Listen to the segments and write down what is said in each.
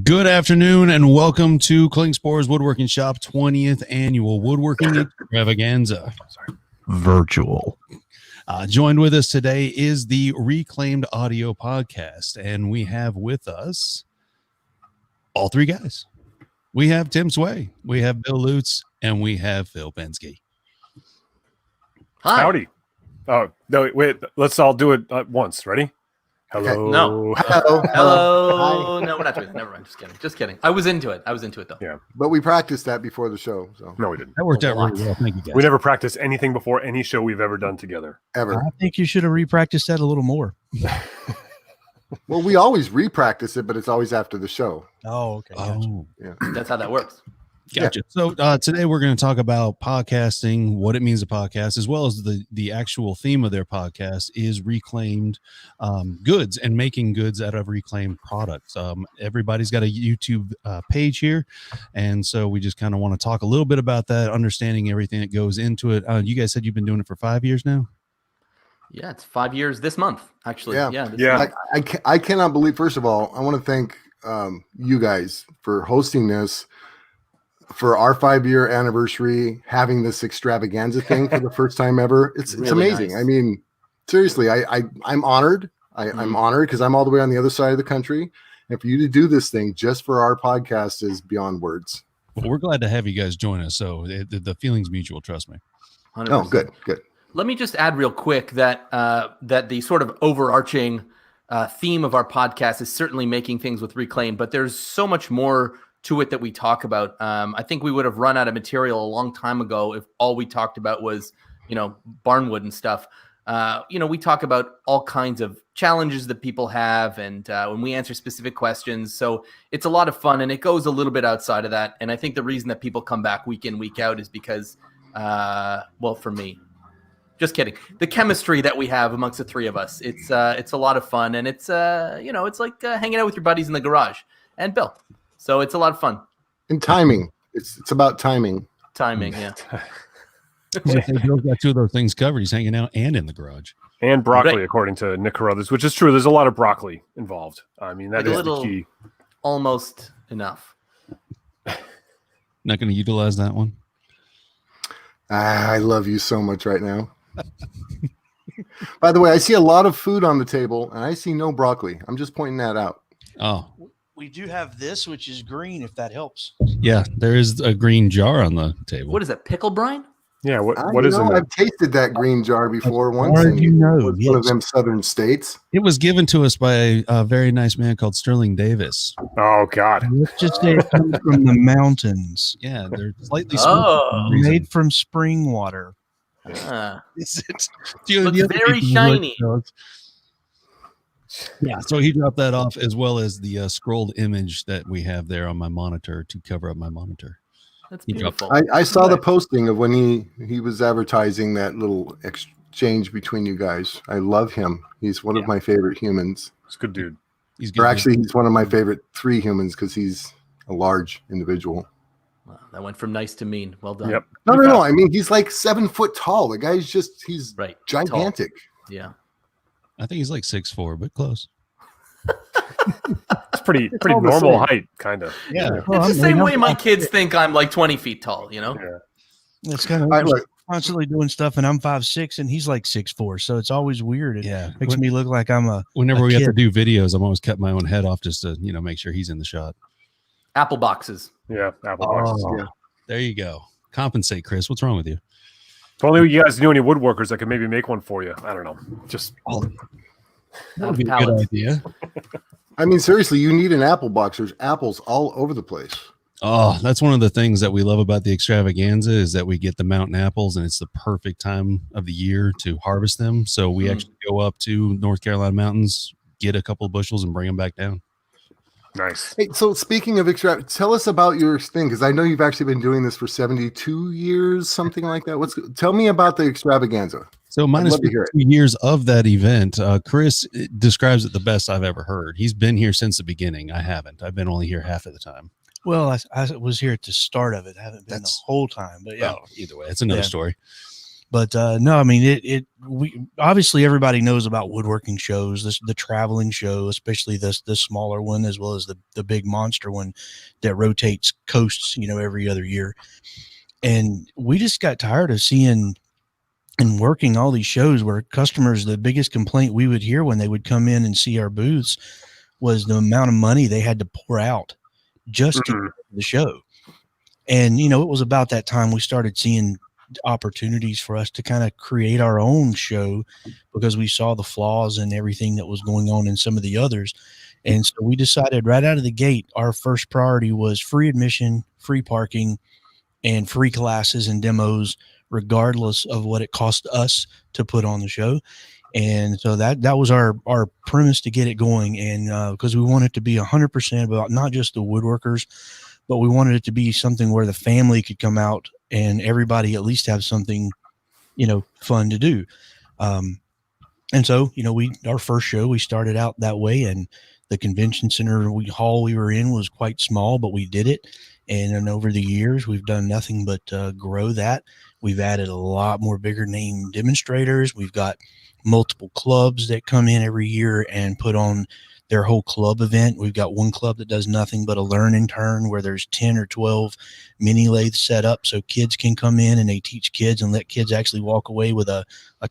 Good afternoon and welcome to Klingspor's Woodworking Shop 20th Annual Woodworking Extravaganza. Virtual. Joined with us today is the Reclaimed Audio Podcast, and we have with us all three guys. We have Tim Sway, we have Bill Lutz, and we have Phil Pensky. Hi. Howdy. Oh, no, wait, let's all do it at once. Ready? Hello. No. Hello. Hello. No, we're not doing it. Never mind. Just kidding. I was into it though. Yeah. But we practiced that before the show, so No, we didn't. That worked out really well. Thank you, guys. We never practiced anything before any show we've ever done together. ever. I think you should have repracticed that a little more. Well, we always re-practice it, but it's always after the show. Oh, okay. Oh, That's how that works. gotcha. So today we're going to talk about podcasting, what it means to podcast, as well as the actual theme of their podcast is reclaimed goods and making goods out of reclaimed products. Everybody's got a YouTube page here, and so we just kind of want to talk a little bit about that, understanding everything that goes into it. You guys said you've been doing it for 5 years now? Yeah, it's 5 years this month, actually. Yeah. This Yeah. month. I cannot believe. First of all, I want to thank you guys for hosting this for our 5-year anniversary, having this extravaganza thing for the first time ever. It's Really amazing. nice. I mean, seriously, I'm honored. I'm honored because I'm all the way on the other side of the country, and for you to do this thing just for our podcast is beyond words. Well, we're glad to have you guys join us. So the feeling's mutual, trust me. 100%. Oh, good. Let me just add real quick that that the sort of overarching theme of our podcast is certainly making things with Reclaim, but there's so much more to it that we talk about. I think we would have run out of material a long time ago if all we talked about was, barnwood and stuff. We talk about all kinds of challenges that people have, and when we answer specific questions. So it's a lot of fun, and it goes a little bit outside of that. And I think the reason that people come back week in, week out is because, for me, just kidding. The chemistry that we have amongst the three of us, it's a lot of fun, and it's it's like hanging out with your buddies in the garage. And Bill, so it's a lot of fun. And timing. It's about timing. Timing, yeah. Bill's got two of those things covered. He's hanging out and in the garage. And broccoli, Right. according to Nick Carruthers, which is true. There's a lot of broccoli involved. I mean, that Like a is little- the key. Almost enough. Not going to utilize that one. I love you so much right now. By the way, I see a lot of food on the table, and I see no broccoli. I'm just pointing that out. Oh, We do have this, which is green, if that helps. yeah. There is a green jar on the table. What is that? Pickle brine? Yeah. What You is in know, there? I've tasted that green jar before once. far as in you know, one of yes. them southern states. It was given to us by a very nice man called Sterling Davis. Oh, God. Let's just say it comes from the mountains, Yeah, they're slightly Oh. made from spring water. Ah. Is it? Looks very shiny. Yeah, so he dropped that off as well as the scrolled image that we have there on my monitor to cover up my monitor. That's He dropped- beautiful. I saw the posting of when he was advertising that little exchange between you guys. I love him. He's one of my favorite humans. It's a good dude. He's Or good. actually, he's one of my favorite 3 humans because he's a large individual. Wow, that went from nice to mean. Well done. Yep. No. I mean, he's like 7 foot tall. The guy's he's Right. gigantic. Tall. Yeah. I think he's like 6'4", but close. It's pretty all the normal same. height, kind of. Yeah. It's the same way my kids think I'm like 20 feet tall, Yeah. It's kind of All right, look, constantly doing stuff, and I'm 5'6", and he's like 6'4", so it's always weird. It Yeah. makes me look like I'm a Whenever a we have to kid. do videos, I'm always cutting my own head off just to, make sure he's in the shot. Apple boxes. Yeah. Apple boxes. Oh, yeah. there you go. Compensate, Chris. What's wrong with you? If only you guys knew any woodworkers that could maybe make one for you. I don't know. Just That would be a Pallets. good idea. I mean, seriously, you need an apple box. There's apples all over the place. Oh, that's one of the things that we love about the extravaganza is that we get the mountain apples and it's the perfect time of the year to harvest them. So we actually go up to North Carolina mountains, get a couple of bushels and bring them back down. nice. Hey, so speaking of tell us about your thing because I know you've actually been doing this for 72 years, something like that. Tell me about the extravaganza. So minus love to hear 52 years of that event, Chris describes it the best I've ever heard. He's been here since the beginning. I haven't. I've been only here half of the time. Well, I was here at the start of it. I haven't been That's- the whole time, but yeah. Well, either way, it's another Yeah. story. But no, I mean, we obviously everybody knows about woodworking shows, the traveling show, especially the smaller one, as well as the big monster one that rotates coasts, every other year. And we just got tired of seeing and working all these shows where customers, the biggest complaint we would hear when they would come in and see our booths was the amount of money they had to pour out just to get to the show. And, it was about that time we started seeing opportunities for us to kind of create our own show because we saw the flaws and everything that was going on in some of the others. And so we decided right out of the gate, our first priority was free admission, free parking, and free classes and demos, regardless of what it cost us to put on the show. And so that was our premise to get it going. And because we wanted it to be 100% about not just the woodworkers, but we wanted it to be something where the family could come out and everybody at least have something, fun to do. And so, our first show, we started out that way, and the convention center hall we were in was quite small, but we did it. And then over the years, we've done nothing but grow that. We've added a lot more bigger name demonstrators. We've got multiple clubs that come in every year and put on their whole club event. We've got one club that does nothing but a learn and turn, where there's 10 or 12 mini lathes set up so kids can come in and they teach kids and let kids actually walk away with a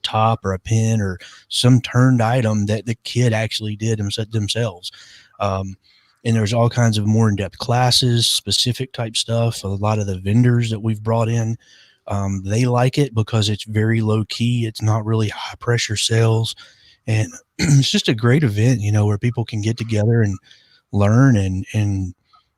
top or a pin or some turned item that the kid actually did themselves. And there's all kinds of more in-depth classes, specific type stuff. A lot of the vendors that we've brought in, they like it because it's very low key. It's not really high pressure sales. And it's just a great event, where people can get together and learn and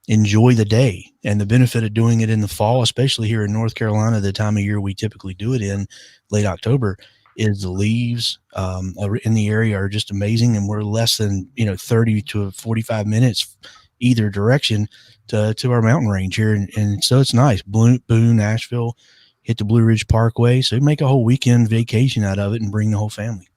enjoy the day. And the benefit of doing it in the fall, especially here in North Carolina, the time of year we typically do it in, late October, is the leaves in the area are just amazing. And we're less than, 30 to 45 minutes either direction to our mountain range here. And so it's nice. Boone, Asheville, hit the Blue Ridge Parkway. So make a whole weekend vacation out of it and bring the whole family.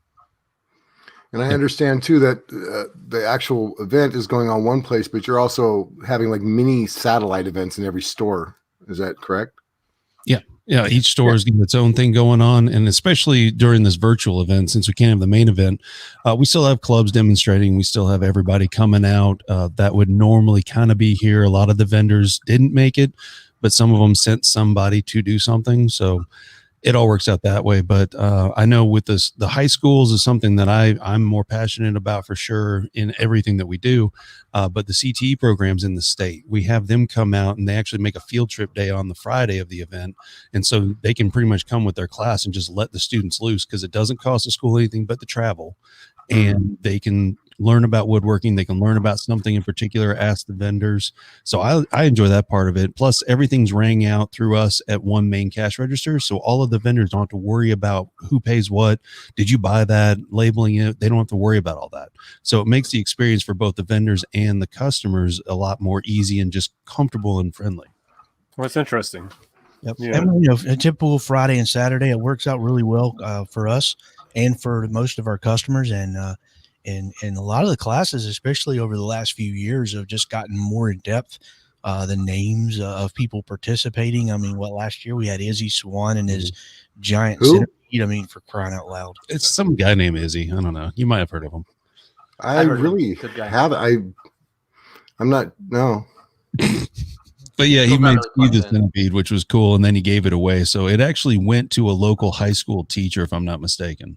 And I understand too that the actual event is going on one place, but you're also having like mini satellite events in every store. Is that correct? Yeah. Each store is getting its own thing going on. And especially during this virtual event, since we can't have the main event, we still have clubs demonstrating. We still have everybody coming out that would normally kind of be here. A lot of the vendors didn't make it, but some of them sent somebody to do something. So it all works out that way. But I know with this, the high schools is something that I'm more passionate about for sure in everything that we do. But the CTE programs in the state, we have them come out and they actually make a field trip day on the Friday of the event. And so they can pretty much come with their class and just let the students loose because it doesn't cost the school anything but the travel. And they can learn about woodworking. They can learn about something in particular, ask the vendors. So I enjoy that part of it. Plus everything's rang out through us at one main cash register. So all of the vendors don't have to worry about who pays what. Did you buy that? Labeling it. They don't have to worry about all that. So it makes the experience for both the vendors and the customers a lot more easy and just comfortable and friendly. Well, that's interesting. Yep. Yeah. And, a typical Friday and Saturday, it works out really well for us and for most of our customers. And a lot of the classes, especially over the last few years, have just gotten more in depth. The names of people participating. I mean, last year we had Izzy Swan and his giant centipede. I mean, for crying out loud. It's some guy named Izzy. I don't know. You might have heard of him. I really have. I'm not. No. But yeah, he made the centipede, which was cool, and then he gave it away. So it actually went to a local high school teacher, if I'm not mistaken.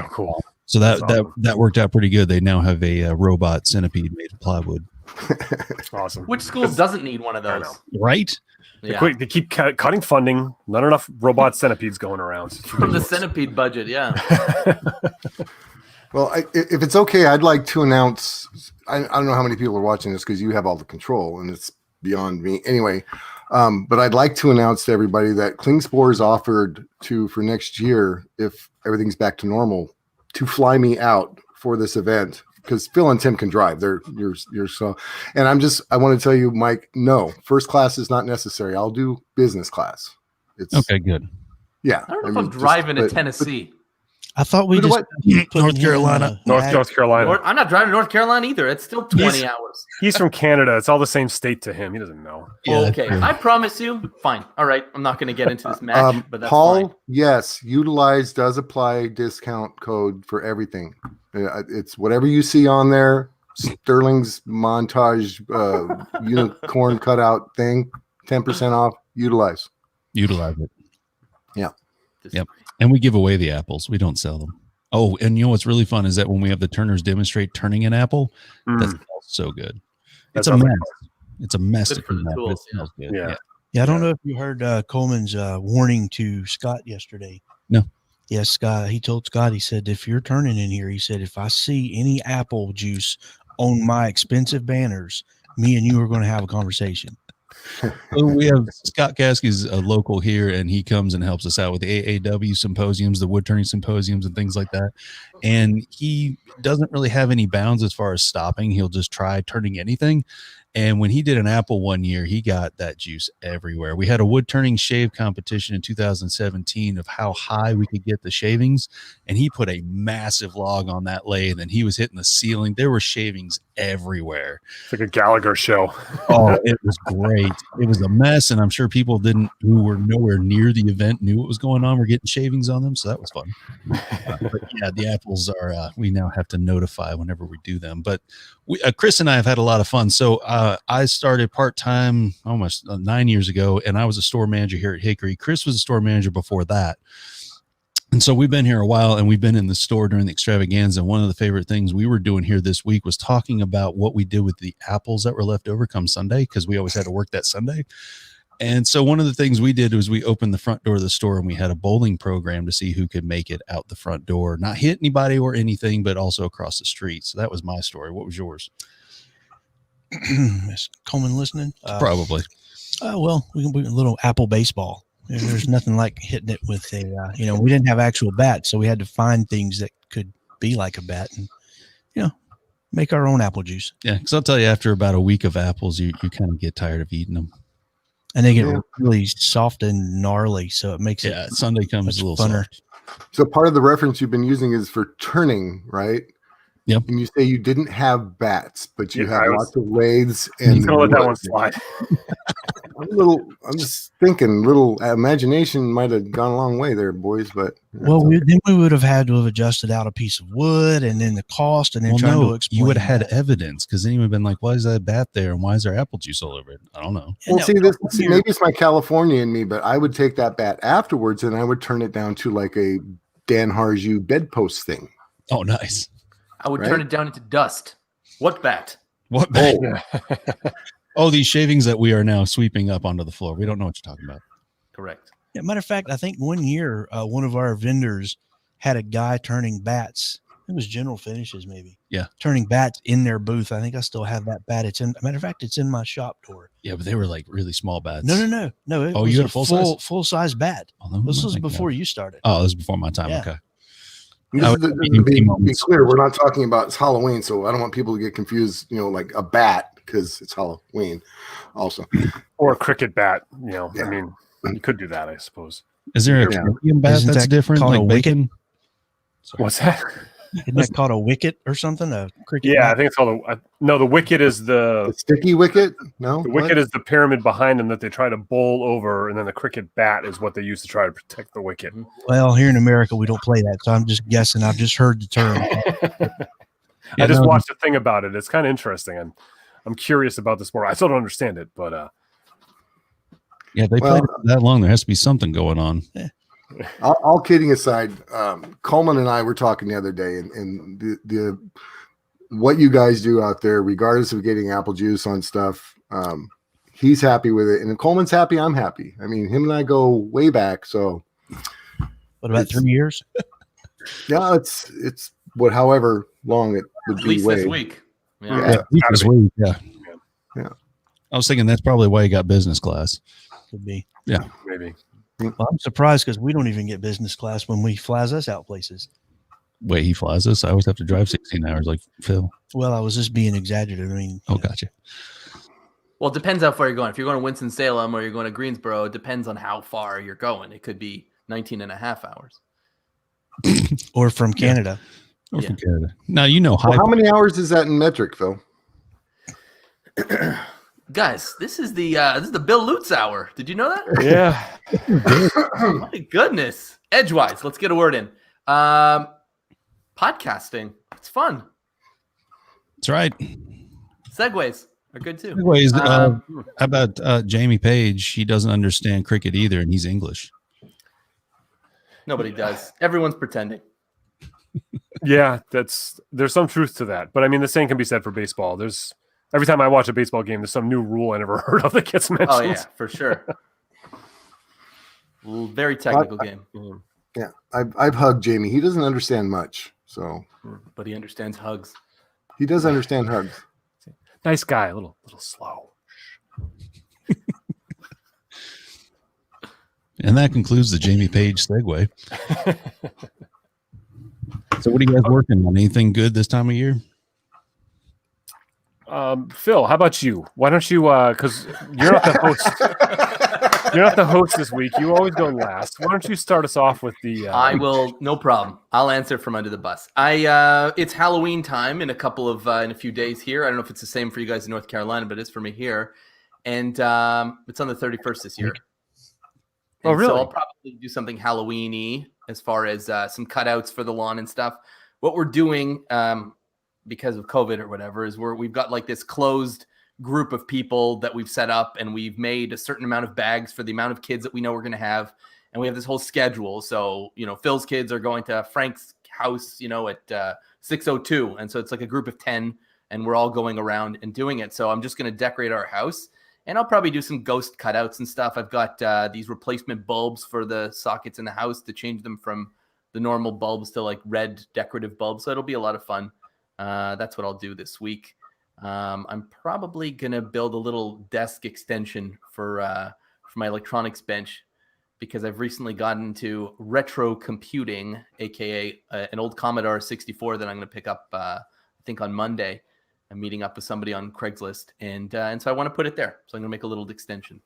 Oh, cool. So that worked out pretty good. They now have a robot centipede made of plywood. That's awesome. Which school doesn't need one of those? Right? Yeah. They keep cutting funding. Not enough robot centipedes going around. From the centipede budget, yeah. Well, if it's okay, I'd like to announce. I don't know how many people are watching this because you have all the control, and it's beyond me. Anyway, but I'd like to announce to everybody that Klingspor's offered for next year, if everything's back to normal, to fly me out for this event because Phil and Tim can drive. You're so, and I want to tell you, Mike, no, first class is not necessary. I'll do business class. It's okay, good. Yeah. I don't know if I'm driving to Tennessee. I thought we Who do just I- put North him Carolina. in, North Carolina. I'm not driving to North Carolina either. It's still 20 hours. He's from Canada. It's all the same state to him. He doesn't know. Yeah, that's Okay, true. I promise you. Fine. All right. I'm not going to get into this match, but that's Paul, fine. yes, utilize does apply discount code for everything. It's whatever you see on there. Sterling's montage unicorn cutout thing, 10% off. Utilize. Utilize it. Disagree. And we give away the apples. We don't sell them. Oh, and you know what's really fun is that when we have the turners demonstrate turning an apple, that smells so good. That It's a sounds mess. like It's a mess Good to for the clean up, but it tools, smells good. Yeah. Yeah, I don't know if you heard Coleman's warning to Scott yesterday. No. Yes, Scott. He told Scott, he said, if you're turning in here, he said, if I see any apple juice on my expensive banners, me and you are going to have a conversation. So we have Scott Caskey's a local here, and he comes and helps us out with the AAW symposiums, the wood turning symposiums, and things like that. And he doesn't really have any bounds as far as stopping. He'll just try turning anything. And when he did an apple one year, he got that juice everywhere. We had a wood turning shave competition in 2017 of how high we could get the shavings. And he put a massive log on that lathe and he was hitting the ceiling. There were shavings everywhere. It's like a Gallagher show. Oh, it was great. It was a mess. And I'm sure people who were nowhere near the event knew what was going on. We're getting shavings on them. So that was fun. But yeah, the apples are, we now have to notify whenever we do them. But Chris and I have had a lot of fun. So I started part-time almost 9 years ago, and I was a store manager here at Hickory. Chris was a store manager before that. And so we've been here a while, and we've been in the store during the extravaganza. One of the favorite things we were doing here this week was talking about what we did with the apples that were left over come Sunday, because we always had to work that Sunday. And so one of the things we did was we opened the front door of the store and we had a bowling program to see who could make it out the front door, not hit anybody or anything, but also across the street. So that was my story. What was yours? Is Coleman listening? Probably. Well, we can put a little apple baseball. There's nothing like hitting it with a, we didn't have actual bats, so we had to find things that could be like a bat and, make our own apple juice. Yeah, because I'll tell you, after about a week of apples, you kind of get tired of eating them. And they get really soft and gnarly, so it makes it Sunday comes much a little funner. soft. So part of the reference you've been using is for turning, right? Yep. And you say you didn't have bats, but you Yeah, have I was- lots of lathes He's and gonna let that wood. one slide. I'm just thinking, little imagination might have gone a long way there, boys. But Well, then we would have had to have adjusted out a piece of wood and then the cost and then Well, trying to no, explain. you would have had that. evidence, because then you would have been like, why is that bat there? And why is there apple juice all over it? I don't know. well, No, see, maybe it's my California in me, but I would take that bat afterwards and I would turn it down to like a Dan Harju bedpost thing. Oh, nice. I would Right? turn it down into dust. What bat? What bat? Oh, these shavings that we are now sweeping up onto the floor. We don't know what you're talking about. Correct. Yeah, matter of fact, I think one year one of our vendors had a guy turning bats. It was General Finishes, maybe. Yeah. Turning bats in their booth. I think I still have that bat. Matter of fact, it's in my shop door. Yeah, but they were like really small bats. No. It Oh, was you a had a full-size? full size bat. Oh, then what This am I was thinking before of? you started. Oh, this was before my time. Yeah. Okay. This is would be moments. clear, we're not talking about it's Halloween, so I don't want people to get confused. Like a bat because it's Halloween, also. Or a cricket bat. Yeah. I mean, you could do that, I suppose. Is there a Yeah. Canadian bat Isn't that's that different? called Like a wicket? bacon? Sorry. What's that? Isn't that called a wicket or something? A cricket? Yeah, I bat? think it's called no. The wicket is The sticky wicket? No, the What? wicket is the pyramid behind them that they try to bowl over, and then the cricket bat is what they use to try to protect the wicket. Well, here in America, we don't play that. So I'm just guessing. I've just heard the term. I just watched a thing about it. It's kind of interesting, and I'm curious about the sport. I still don't understand it, but Yeah, they Well- played it that long. There has to be something going on. All kidding aside, Coleman and I were talking the other day, and the what you guys do out there, regardless of getting apple juice on stuff, he's happy with it, and if Coleman's happy, I'm happy. I mean, him and I go way back, so What about 3 years? yeah, it's however long it would At be. least way. this week. Yeah. Yeah. Week is week, yeah. Yeah. I was thinking that's probably why you got business class. Could be. maybe. Well, I'm surprised because we don't even get business class when we flies us out places. Wait, he flies us? I always have to drive 16 hours like Phil. Well, I was just being exaggerative. I mean, Oh, gotcha. Well, it depends how far you're going. If you're going to Winston-Salem or you're going to Greensboro, it depends on how far you're going. It could be 19 and a half hours. or from Canada. Or Yeah. from Canada. Now you know Well, how many hours is that in metric, Phil? Guys, this is the Bill Lutz hour. Did you know that? Yeah. My goodness. Edgewise, let's get a word in. Podcasting. It's fun. That's right. Segways are good too. Anyways, Um, how about Jamie Page? He doesn't understand cricket either, and he's English. Nobody does. Everyone's pretending. Yeah, there's some truth to that. But I mean, the same can be said for baseball. There's every time I watch a baseball game, there's some new rule I never heard of that gets mentioned. Oh yeah, for sure. Very technical game, Yeah, I've hugged Jamie. He doesn't understand much, so but he understands hugs. he does understand hugs. Nice guy, a little slow. And that concludes the Jamie Page segue. So what are you guys working on? Anything good this time of year? Phil, how about you? Why don't you? Because you're not the host. You're not the host this week. You always go last. Why don't you start us off with the? I will, no problem. I'll answer from under the bus. It's Halloween time in a few days here. I don't know if it's the same for you guys in North Carolina, but it's for me here, and it's on the 31st this year. Oh, And really? So I'll probably do something Halloween-y as far as some cutouts for the lawn and stuff. What we're doing, because of COVID or whatever, is we've got like this closed group of people that we've set up, and we've made a certain amount of bags for the amount of kids that we know we're going to have, and we have this whole schedule. So Phil's kids are going to Frank's house, at 6:02, and so it's like a group of 10, and we're all going around and doing it. So I'm just going to decorate our house. And I'll probably do some ghost cutouts and stuff. I've got these replacement bulbs for the sockets in the house to change them from the normal bulbs to like red decorative bulbs. So it'll be a lot of fun. That's what I'll do this week. I'm probably going to build a little desk extension for my electronics bench, because I've recently gotten into retro computing, aka an old Commodore 64 that I'm going to pick up, I think on Monday. I'm meeting up with somebody on Craigslist, and so I want to put it there. So I'm going to make a little extension.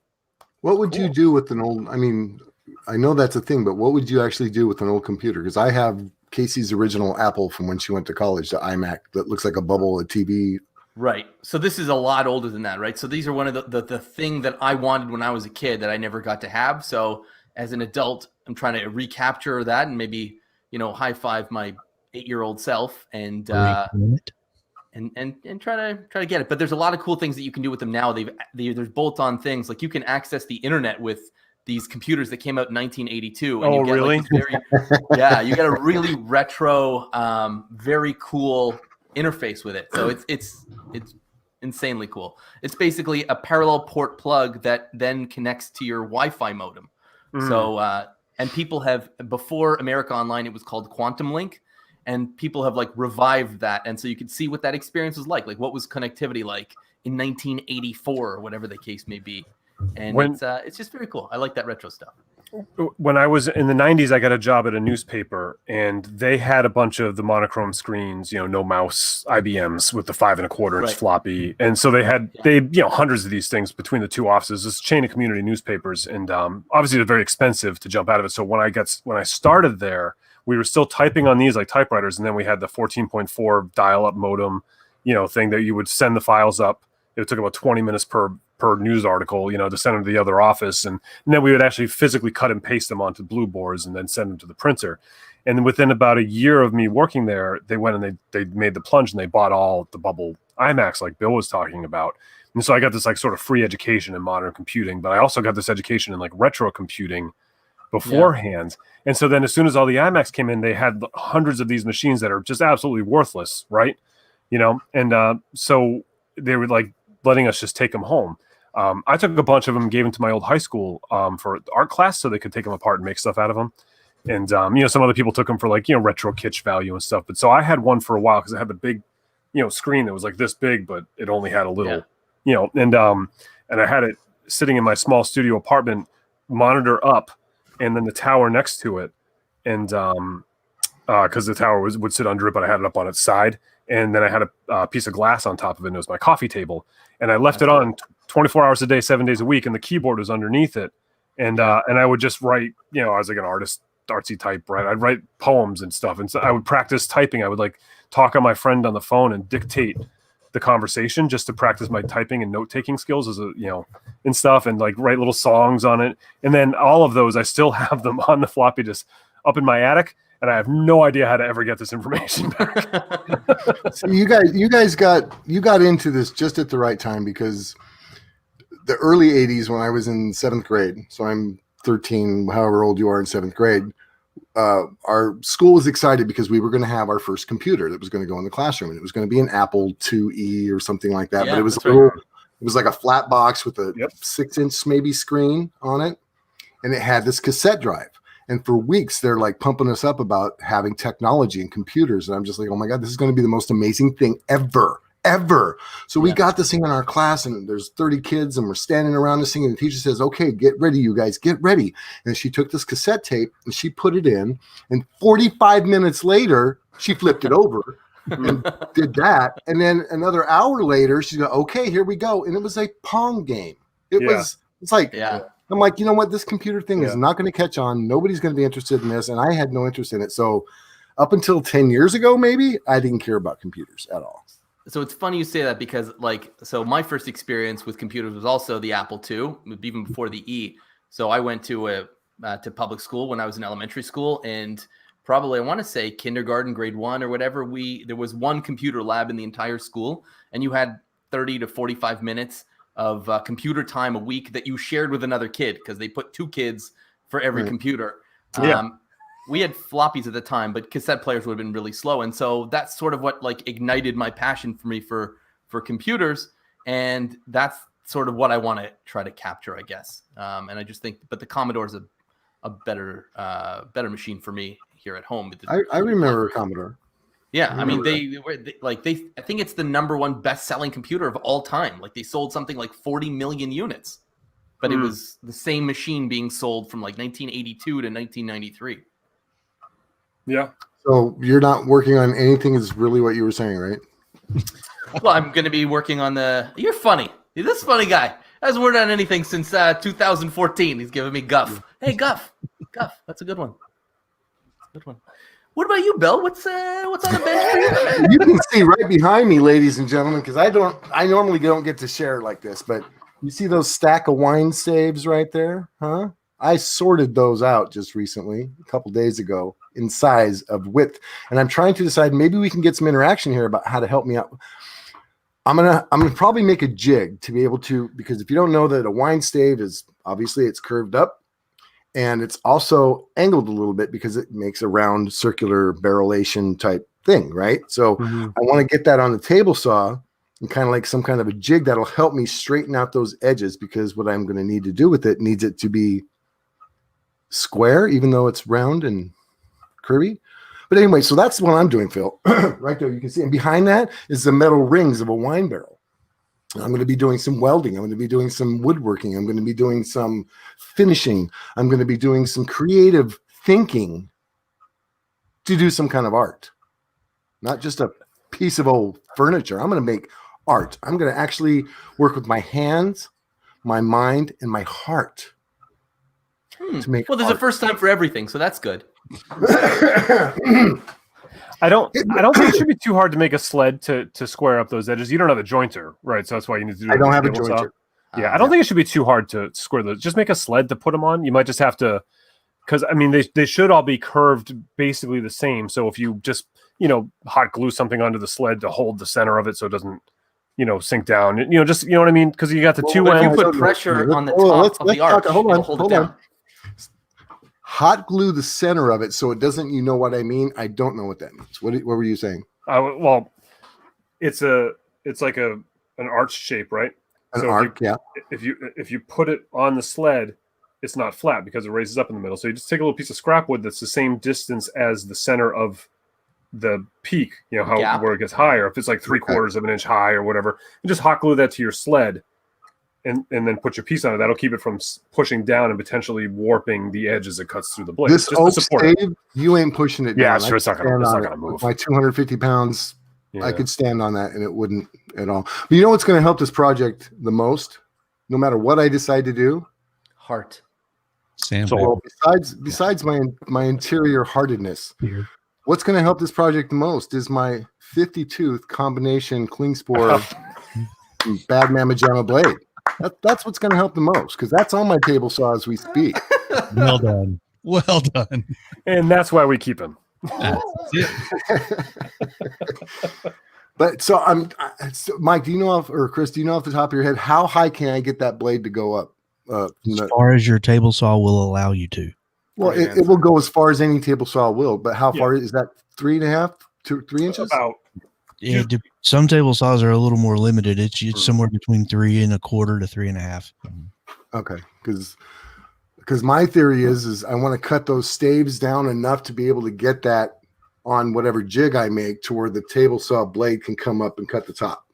What would you do with an old? I mean, I know that's a thing, but what would you actually do with an old computer? Because I have Casey's original Apple from when she went to college, the iMac that looks like a bubble, a TV. Right. So this is a lot older than that, right? So these are one of the thing that I wanted when I was a kid that I never got to have. So as an adult, I'm trying to recapture that and maybe high five my 8-year-old self and try to get it. But there's a lot of cool things that you can do with them now. There's bolt-on things, like you can access the internet with these computers that came out in 1982. And Oh, you get really? Like you get a really retro, very cool interface with it. So it's insanely cool. It's basically a parallel port plug that then connects to your Wi-Fi modem. So and people have, before America Online, it was called Quantum Link. And people have like revived that. And so you can see what that experience was like what was connectivity like in 1984 or whatever the case may be. And it's just very cool. I like that retro stuff. When I was in the 90s, I got a job at a newspaper, and they had a bunch of the monochrome screens, no mouse IBMs with the 5 1/4 inch floppy. And so they had hundreds of these things between the two offices, this chain of community newspapers. And obviously they're very expensive to jump out of it. So when I started there, we were still typing on these like typewriters, and then we had the 14.4 dial-up modem, thing that you would send the files up. It took about 20 minutes per news article, to send them to the other office, and then we would actually physically cut and paste them onto blue boards and then send them to the printer. And within about a year of me working there, they went and they made the plunge and they bought all the bubble iMacs like Bill was talking about. And so I got this like sort of free education in modern computing, but I also got this education in like retro computing beforehand. Yeah. And so then as soon as all the iMacs came in, they had hundreds of these machines that are just absolutely worthless, right? And so they were like letting us just take them home. I took a bunch of them, gave them to my old high school for art class so they could take them apart and make stuff out of them. And, some other people took them for like, retro kitsch value and stuff. But so I had one for a while because it had the big, screen that was like this big, but it only had a little, and I had it sitting in my small studio apartment, monitor up, and then the tower next to it. And because the tower would sit under it, but I had it up on its side. And then I had a piece of glass on top of it, and it was my coffee table. And I left it on 24 hours a day, 7 days a week, and the keyboard was underneath it. And I would just write, I was like an artist artsy type, right? I'd write poems and stuff. And so I would practice typing. I would like talk on my friend on the phone and dictate the conversation just to practice my typing and note-taking skills and stuff, and like write little songs on it. And then all of those, I still have them on the floppy disk up in my attic. And I have no idea how to ever get this information back. So you guys got into this just at the right time, because the early 80s, when I was in 7th grade, so I'm 13, however old you are in 7th grade, our school was excited because we were going to have our first computer that was going to go in the classroom, and it was going to be an Apple IIe or something like that. Yeah, but it was right. It was like a flat box with a 6-inch maybe screen on it, and it had this cassette drive. And for weeks, they're like pumping us up about having technology and computers. And I'm just like, oh my God, this is going to be the most amazing thing ever. So we got this thing in our class, and there's 30 kids, and we're standing around this thing. And the teacher says, okay, get ready, you guys, get ready. And she took this cassette tape and she put it in. And 45 minutes later, she flipped it over and did that. And then another hour later, she go, okay, here we go. And it was a Pong game. I'm like, you know what? This computer thing is not going to catch on. Nobody's going to be interested in this. And I had no interest in it. So up until 10 years ago, maybe, I didn't care about computers at all. So it's funny you say that, because so my first experience with computers was also the Apple II, even before the E. So I went to public school when I was in elementary school, and probably, I want to say kindergarten, grade 1 or whatever, there was one computer lab in the entire school, and you had 30 to 45 minutes of computer time a week that you shared with another kid, because they put 2 kids for every computer. We had floppies at the time, but cassette players would have been really slow. And so that's sort of what like ignited my passion for me for computers. And that's sort of what I want to try to capture, I guess. And I just think, but the Commodore is a better machine for me here at home. I remember a Commodore. Yeah, I mean, they I think it's the #1 best-selling computer of all time. Like, they sold something like 40 million units, but it was the same machine being sold from like 1982 to 1993. Yeah. So you're not working on anything, is really what you were saying, right? Well, I'm going to be working on you're funny. You're this funny guy. Hasn't worked on anything since 2014. He's giving me guff. Hey, guff. That's a good one. What about you, Bill? What's on the bench for you? You can see right behind me, ladies and gentlemen, because I normally don't get to share like this, but you see those stack of wine saves right there, huh? I sorted those out just recently, a couple days ago, in size of width, and I'm trying to decide, maybe we can get some interaction here about how to help me out. I'm gonna probably make a jig to be able to, because if you don't know that a wine stave is obviously it's curved up, and it's also angled a little bit because it makes a round circular barrelation type thing, right? So I want to get that on the table saw and kind of like some kind of a jig that'll help me straighten out those edges, because what I'm going to need to do with it needs it to be square, even though it's round and curvy. But anyway, so that's what I'm doing, Phil. Right there, you can see. And behind that is the metal rings of a wine barrel. I'm going to be doing some welding. I'm going to be doing some woodworking. I'm going to be doing some finishing. I'm going to be doing some creative thinking to do some kind of art. Not just a piece of old furniture. I'm going to make art. I'm going to actually work with my hands, my mind, and my heart. To make there's a first time for everything, so that's good. I don't think it should be too hard to make a sled to square up those edges. You don't have a jointer, right? So that's why you need to do. I don't have a jointer. Yeah, I don't think it should be too hard to square those. Just make a sled to put them on. You might just have to, because I mean they should all be curved basically the same. So if you just hot glue something onto the sled to hold the center of it so it doesn't sink down. Just what I mean, because you got the two ends. If you put pressure on the top of the arch, hold it down. on. Hot glue the center of it so it doesn't. You know what I mean? I don't know what that means. What were you saying? Well, it's like an arch shape, right? An arc, yeah. If you put it on the sled, it's not flat because it raises up in the middle. So you just take a little piece of scrap wood that's the same distance as the center of the peak. Where it gets higher. If it's like 3/4 of an inch high or whatever, you just hot glue that to your sled. And then put your piece on it. That'll keep it from pushing down and potentially warping the edge as it cuts through the blade. This oak stave, you ain't pushing it down. Yeah, sure, it's not going to move. My 250 pounds, I could stand on that and it wouldn't at all. But you know what's going to help this project the most, no matter what I decide to do? Heart. Sandpaper. Well, besides my interior heartedness, Here. what's going to help this project the most is my 50 tooth combination Klingspor Bad Mama Jamma blade. That's what's going to help the most, because that's on my table saw as we speak. Well done. Well done. And that's why we keep him. That's it. But so Mike, do you know or Chris, do you know off the top of your head how high can I get that blade to go up? As far as your table saw will allow you to. Well, it will go as far as any table saw will, but how far is that? 3.5 to 3 inches? About Some table saws are a little more limited. It's somewhere between 3.25 to 3.5. Okay, because my theory is I want to cut those staves down enough to be able to get that on whatever jig I make to where the table saw blade can come up and cut the top.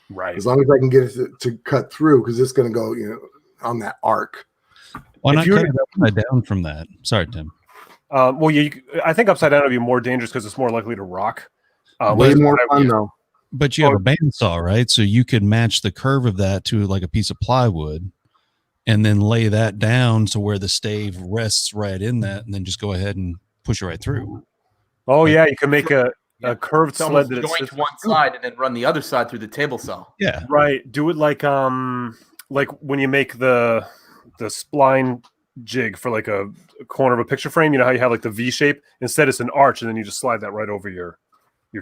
right. As long as I can get it to cut through, because it's going to go, on that arc. Why If not you cut were- it upside down from that? Sorry, Tim. Well, I think upside down would be more dangerous because it's more likely to rock. Way whereas more I- fun though. But you have a bandsaw, right? So you could match the curve of that to like a piece of plywood and then lay that down to where the stave rests right in that, and then just go ahead and push it right through. Oh yeah, you can make a Yeah. curved It's sled almost that it joint sits- one side and then run the other side through the table saw. Yeah. right. Do it like when you make the spline jig for like a corner of a picture frame. You know how you have like the V shape? Instead, it's an arch, and then you just slide that right over your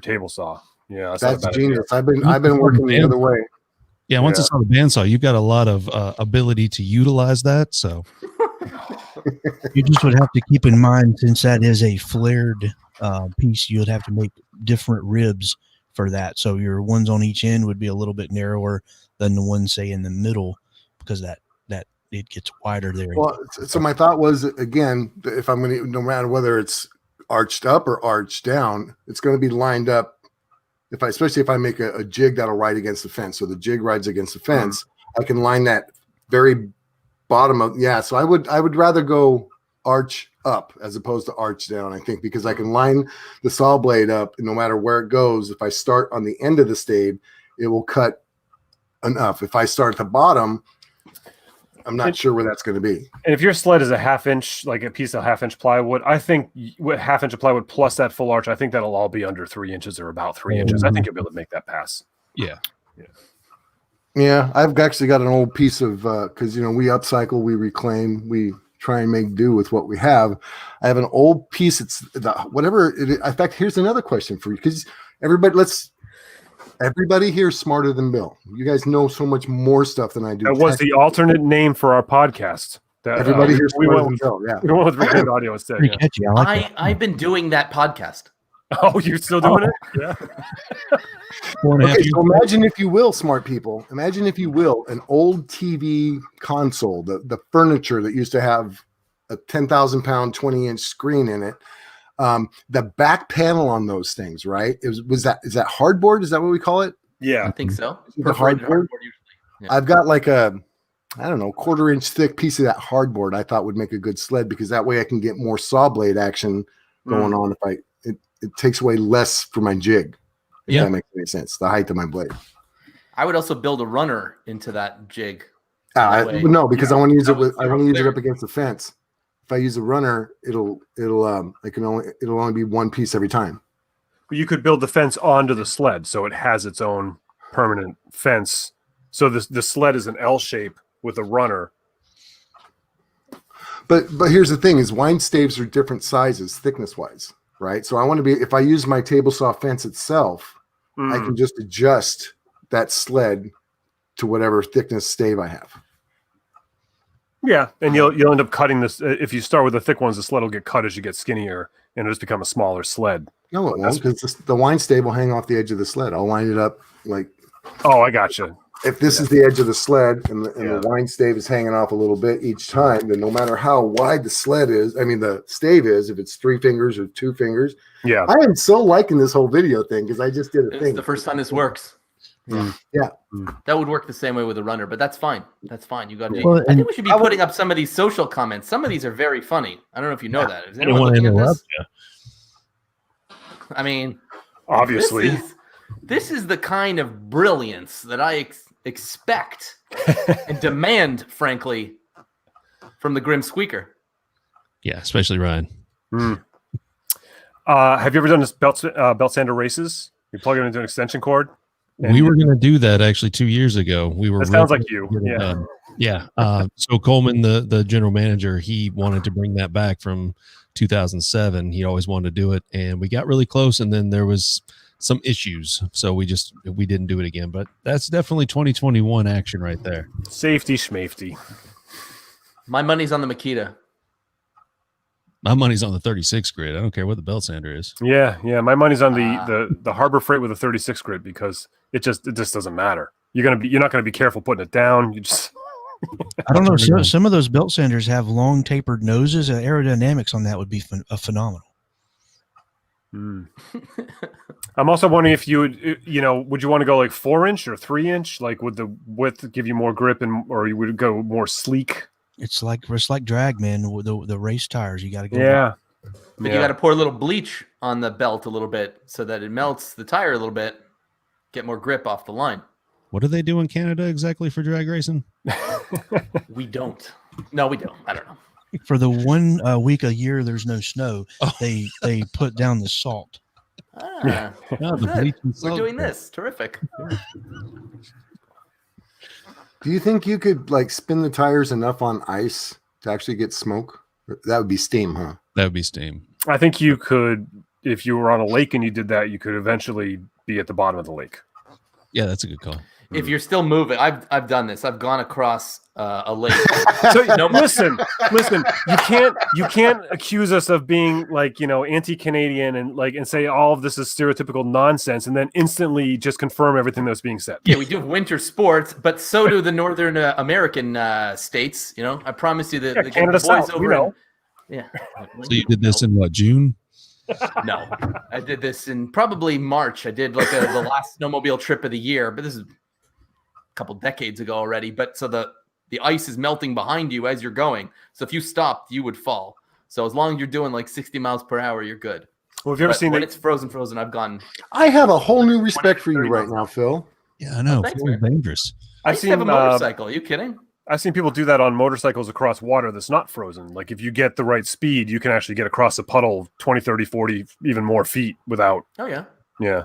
table saw. Yeah, not a That's bad idea. genius. I've been working the other way. Yeah. Once Yeah. it's on the bandsaw, you've got a lot of ability to utilize that. So You just would have to keep in mind, since that is a flared piece, you would have to make different ribs for that. So your ones on each end would be a little bit narrower than the ones, say, in the middle, because that it gets wider there. Well, so my thought was, again, if I'm going to, no matter whether it's arched up or arched down, it's going to be lined up. Especially if I make a jig that'll ride against the fence, so the jig rides against the fence, I can line that very bottom of. Yeah, so I would rather go arch up as opposed to arch down. I think, because I can line the saw blade up, and no matter where it goes, if I start on the end of the stave, it will cut enough. If I start at the bottom, I'm not sure where that's going to be. And if your sled is a half-inch, like a piece of half-inch plywood, I think with half-inch of plywood plus that full arch, I think that'll all be under 3 inches or about 3 inches. I think you'll be able to make that pass. yeah. Yeah, I've actually got an old piece of because we upcycle, we reclaim, we try and make do with what we have. I have an old piece. It's whatever. In fact, here's another question for you, because everybody here is smarter than Bill. You guys know so much more stuff than I do. That was the alternate name for our podcast. That, Everybody here is we smarter went than with, Bill. Yeah. we went with recorded audio instead. Pretty Yeah. catchy. I like that. I've been doing that podcast. Oh, you're still doing it? Yeah. 4.5 Okay, so imagine, if you will, smart people, imagine, if you will, an old TV console, the furniture that used to have a 10,000 pound, 20-inch screen in it. The back panel on those things, right? Is that hardboard? Is that what we call it? I Yeah. think so. The Perforated hardboard? usually. Yeah. I've got like a, I don't know, 1/4-inch thick piece of that hardboard I thought would make a good sled, because that way I can get more saw blade action going on. If it takes away less for my jig. If Yeah. that makes any sense. The height of my blade. I would also build a runner into that jig. That way- No, because I want to use that it was I want to use it zero up against the fence. If I use a runner, it'll only be one piece every time. But you could build the fence onto the sled so it has its own permanent fence. So the sled is an L shape with a runner. But here's the thing: is wine staves are different sizes, thickness wise, right? So I want to be, if I use my table saw fence itself, I can just adjust that sled to whatever thickness stave I have. Yeah, and you'll end up cutting this. If you start with the thick ones, the sled will get cut as you get skinnier, and it'll just become a smaller sled. No, it won't, because the wine stave will hang off the edge of the sled. I'll line it up like, Oh, I gotcha. if this is the edge of the sled and the wine stave is hanging off a little bit each time, then no matter how wide the the stave is, if it's 3 fingers or 2 fingers. Yeah. I am so liking this whole video thing, because I just did a It's thing. the first time this works. Yeah. That would work the same way with a runner, but that's fine. That's fine. You got to. Well, I and think we should be putting up some of these social comments. Some of these are very funny. I don't know if you know that. Is I don't anyone want to looking at interrupt this? you. I mean, Obviously. this is the kind of brilliance that I expect and demand, frankly, from the Grim Squeaker. Yeah, especially Ryan. Mm. Have you ever done this belt sander races? You plug it into an extension cord. We were going to do that actually 2 years ago. We were. That sounds like you. Yeah. So Coleman, the general manager, he wanted to bring that back from 2007. He always wanted to do it, and we got really close, and then there was some issues, so we didn't do it again. But that's definitely 2021 action right there. Safety schmafety. My money's on the Makita. My money's on the 36 grid. I don't care what the belt sander is. Yeah. My money's on the Harbor Freight with a 36 grid because it just doesn't matter. You're not gonna be careful putting it down. You just I don't know. Some of those belt sanders have long tapered noses. Aerodynamics on that would be phenomenal. I'm also wondering if you would, would you want to go like 4-inch or 3-inch? Like, would the width give you more grip, or you would go more sleek? It's like drag, man. With the race tires, you got to go. Yeah, But you got to pour a little bleach on the belt a little bit so that it melts the tire a little bit, get more grip off the line. What do they do in Canada exactly for drag racing? We don't. No, we don't. I don't know. For the 1 week a year there's no snow, they put down the salt. Ah, No, the good. bleach and We're salt. doing this. Terrific. Do you think you could like spin the tires enough on ice to actually get smoke? That would be steam, huh? That would be steam. I think you could, if you were on a lake and you did that, you could eventually be at the bottom of the lake. Yeah, that's a good call. If you're still moving, I've done this. I've gone across a lake. So listen, you can't accuse us of being like, anti-Canadian and say all of this is stereotypical nonsense and then instantly just confirm everything that's being said. Yeah, we do winter sports, but so do the Northern American states. I promise you that the Canada boys South, over yeah. So you did this in what, June? No, I did this in probably March. I did like the last snowmobile trip of the year, but this is a couple decades ago already. But so the ice is melting behind you as you're going. So if you stopped, you would fall. So as long as you're doing like 60 miles per hour, you're good. Well, have you ever seen when it's frozen, I've gone. I have a whole new respect for you right now, Phil. Yeah, I know. thanks, It's man. dangerous. I used to have a motorcycle. Are you kidding? I've seen people do that on motorcycles across water that's not frozen. Like if you get the right speed, you can actually get across a puddle 20, 30, 40, even more feet without. Oh yeah, Yeah.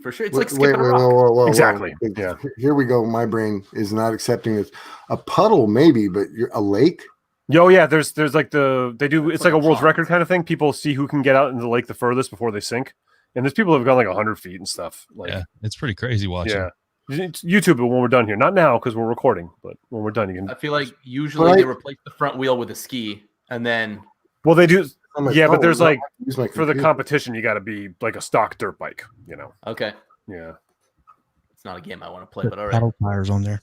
for sure. It's like skipping a rock. Whoa. Exactly. Yeah. Here we go. My brain is not accepting this. A puddle, maybe, but a lake? Oh yeah, there's like it's like a world's pond. record kind of thing. People see who can get out into the lake the furthest before they sink. And there's people who have gone like 100 feet and stuff. Like, Yeah, it's pretty crazy watching. yeah. It's YouTube it when we're done here. Not now because we're recording, but when we're done, you I can. feel like usually they replace the front wheel with a ski, and then Well, they do. I'm like, Yeah, but oh, there's no, like I use my for the computer. competition, you got to be like a stock dirt bike. okay, Yeah. it's not a game I want to play, but all right, Paddle tires on there.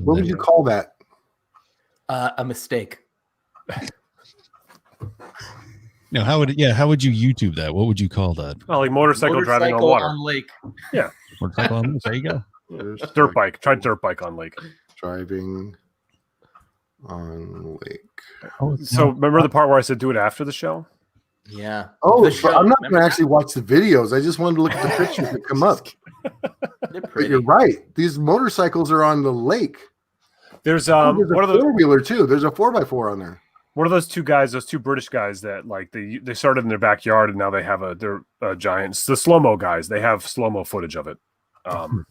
What would you call that? a mistake. No, how would you YouTube that? What would you call that? Oh, like motorcycle driving on water. on lake. Motorcycle on this? There you go. There's Dirt bike. Try dirt bike on lake. driving on lake. Oh, So remember the part where I said do it after the show? Yeah. Oh, The but show, I'm not remember going to actually watch the videos. I just wanted to look at the pictures that come up. They're But pretty. you're right. These motorcycles are on the lake. There's There's a what are those? four-wheeler too. There's a 4x4 on there. What are those two guys? Those two British guys that like they started in their backyard and now they have they're giants. The slow mo guys. They have slow mo footage of it.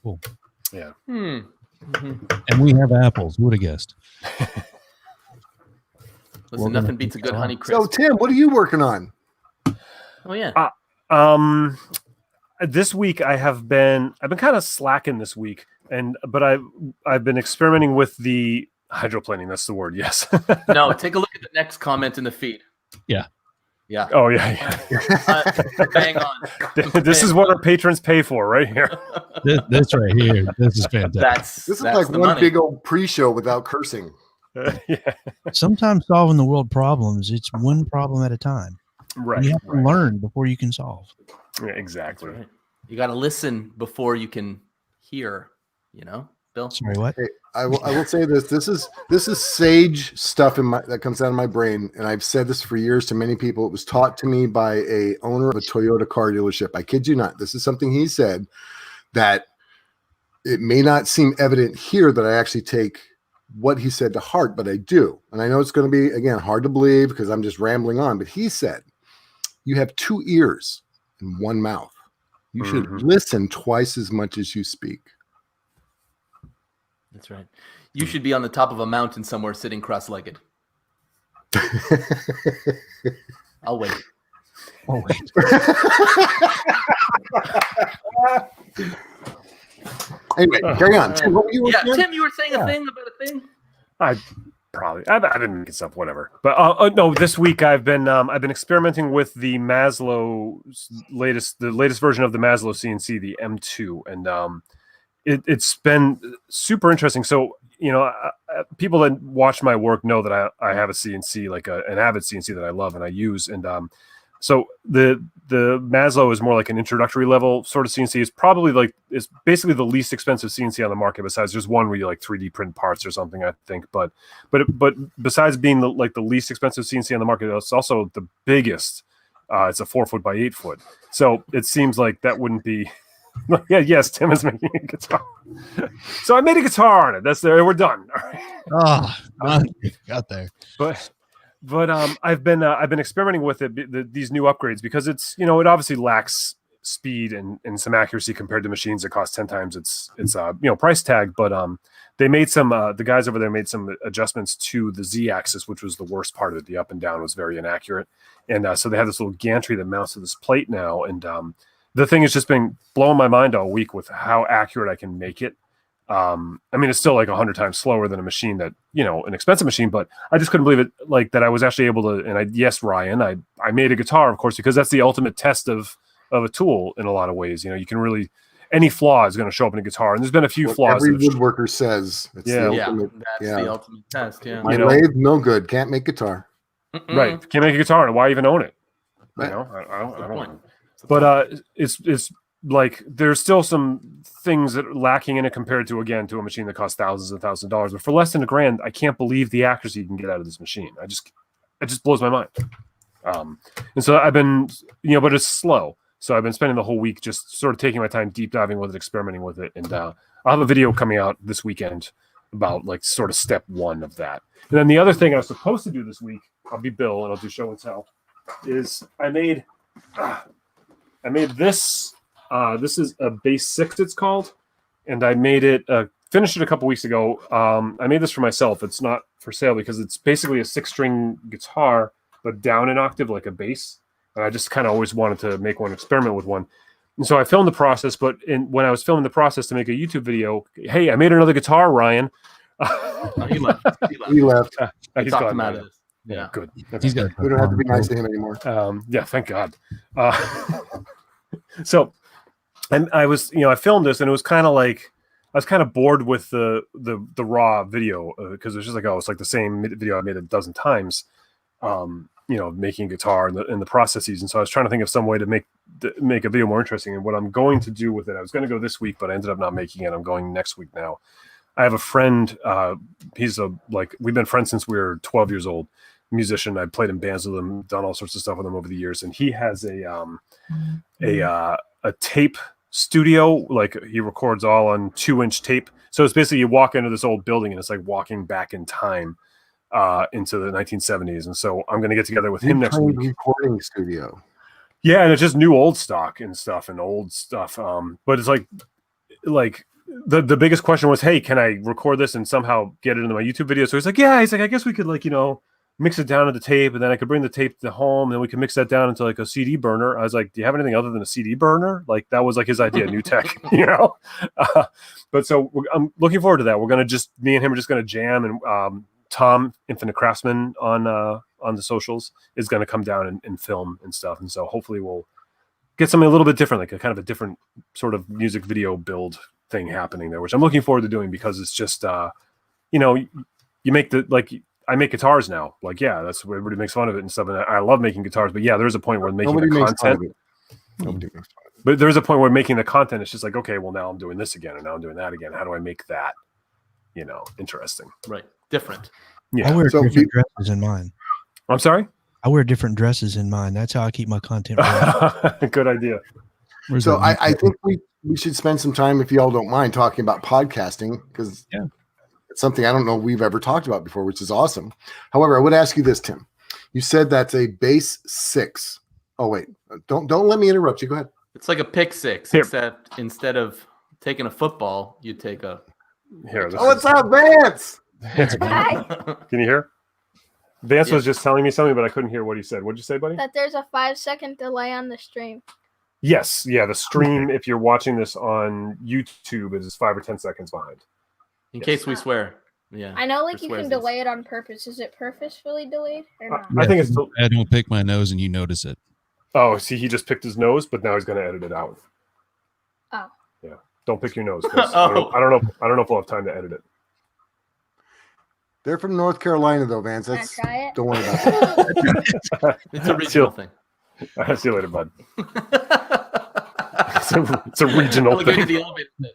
Cool. Hmm. Mhm. And we have apples. Who would have guessed? Listen, nothing beats a good honey crisp. So, Tim, what are you working on? Oh yeah. This week I've been kind of slacking this week, but I've been experimenting with the hydroplaning. That's the word. Yes. No, take a look at the next comment in the feed. Yeah. Yeah. Oh yeah. Bang on. This is what our patrons pay for right here. This right here. This is fantastic. This is like the one money. big old pre-show without cursing. Yeah. Sometimes solving the world problems, it's one problem at a time. Right. You have to learn before you can solve. Yeah, exactly. Right. You got to listen before you can hear. Bill. Sorry, what? Hey, I will say this. This is sage stuff that comes out of my brain, and I've said this for years to many people. It was taught to me by a owner of a Toyota car dealership. I kid you not. This is something he said that it may not seem evident here that I actually take what he said to heart, but I do. And I know it's going to be, again, hard to believe because I'm just rambling on, but he said, you have 2 ears and 1 mouth. You should listen twice as much as you speak. That's right. You should be on the top of a mountain somewhere sitting cross-legged. I'll wait. Oh, wait. Anyway, carry on. Tim, what were you saying? Tim, you were saying a thing about a thing? I didn't make it up, whatever. But no, this week I've been experimenting with the Maslow's latest version of the Maslow CNC, the M2, and it's been super interesting. So people that watch my work know that I have a CNC, like an Avid CNC that I love and I use, and so the Maslow is more like an introductory level sort of CNC. It's basically the least expensive CNC on the market. Besides, there's one where you like 3D print parts or something, I think. But besides being the least expensive CNC on the market, it's also the biggest. It's a 4 foot by 8 foot. So it seems like that wouldn't be. Yes, Tim is making a guitar. So I made a guitar on it. That's there. We're done. All right. Got there. But I've been experimenting with it, these new upgrades, because it's it obviously lacks speed and some accuracy compared to machines that cost 10 times its price tag. But they made some the guys over there made some adjustments to the Z-axis, which was the worst part of it. The up and down was very inaccurate, and so they have this little gantry that mounts to this plate now. And the thing has just been blowing my mind all week with how accurate I can make it. I mean, it's still like 100 times slower than a machine that, an expensive machine, but I just couldn't believe it, like that I was actually able to, and Ryan, I made a guitar, of course, because that's the ultimate test of a tool in a lot of ways. You can really, any flaw is going to show up in a guitar, and there's been a few flaws. Every woodworker says it's the ultimate, that's the ultimate test. Yeah. My lathe, no good. Can't make guitar. Right. Can't make a guitar, and why even own it? Right. I don't. But it's like there's still some things that are lacking in it compared to a machine that costs thousands and thousands of dollars. But for less than $1,000, I can't believe the accuracy you can get out of this machine. It just blows my mind. And so I've been, but it's slow. So I've been spending the whole week just sort of taking my time, deep diving with it, experimenting with it. And I'll have a video coming out this weekend about like sort of step 1 of that. And then the other thing I was supposed to do this week, I'll be Bill and I'll do show and tell, is I made this. This is a Bass 6, it's called, and I made it. Finished it a couple weeks ago. I made this for myself. It's not for sale because it's basically a 6-string guitar, but down an octave like a bass. And I just kind of always wanted to make one, experiment with one. And so I filmed the process. But when I was filming the process to make a YouTube video, hey, I made another guitar, Ryan. He left. He left. He's talked gone. him out of this. Yeah, good. He's got. We don't have to be nice to him anymore. Yeah, thank God. So. And I was, I filmed this, and it was kind of like I was kind of bored with the raw video because it was just like, it's like the same video I made a dozen times, making guitar and the processes. And so I was trying to think of some way to make a video more interesting. And what I'm going to do with it, I was going to go this week, but I ended up not making it. I'm going next week now. I have a friend. We've been friends since we were 12 years old. Musician. I played in bands with him, done all sorts of stuff with him over the years, and he has a tape studio. Like he records all on 2-inch tape. So it's basically you walk into this old building and it's like walking back in time into the 1970s. And so I'm going to get together with him next week. Recording studio. Yeah, and it's just new old stock and stuff and old stuff. But it's like the biggest question was, hey, can I record this and somehow get it into my YouTube video? So he's like, I guess we could mix it down to the tape, and then I could bring the tape to home, and then we could mix that down into like a CD burner. I was like, do you have anything other than a CD burner? Like that was like his idea, new tech, But so I'm looking forward to that. Me and him are just going to jam, and Tom, Infinite Craftsman on the socials, is going to come down and film and stuff. And so hopefully we'll get something a little bit different, like a kind of a different sort of music video build thing happening there, which I'm looking forward to doing because it's just, you make I make guitars now. Like, that's where everybody makes fun of it and stuff. And I love making guitars, but there's a point where making the content. Nobody makes fun of it. But there's a point where making the content, it's just like, okay, well now I'm doing this again, and now I'm doing that again. How do I make that, interesting? Right. Different. Yeah. I wear different dresses in mine. I'm sorry? I wear different dresses in mine. That's how I keep my content. Good idea. So I think we should spend some time, if y'all don't mind, talking about podcasting, because It's something I don't know we've ever talked about before, which is awesome. However, I would ask you this, Tim. You said that's a base 6. Oh wait, don't let me interrupt you. Go ahead. It's like a pick six, Here. except instead of taking a football, you take a. Here, this Oh, what's up, Vance? Hi. Can you hear? Vance Yeah. was just telling me something, but I couldn't hear what he said. What'd you say, buddy? That there's a 5-second delay on the stream. Yes, yeah. The stream, if you're watching this on YouTube, is 5 or 10 seconds behind. In case we swear. Yeah. I know, like, For you can swearsies. delay it on purpose. Is it purposefully delayed or not? I think it's. I don't pick my nose and you notice it. Oh, see, he just picked his nose, but now he's going to edit it out. Oh. Yeah. Don't pick your nose. 'Cause I don't know if we'll have time to edit it. They're from North Carolina, though, Vance. Can I That's try it? don't worry about that. It's a regional thing. I'll see you later, bud. It's a regional Elevator thing. to the elevator thing.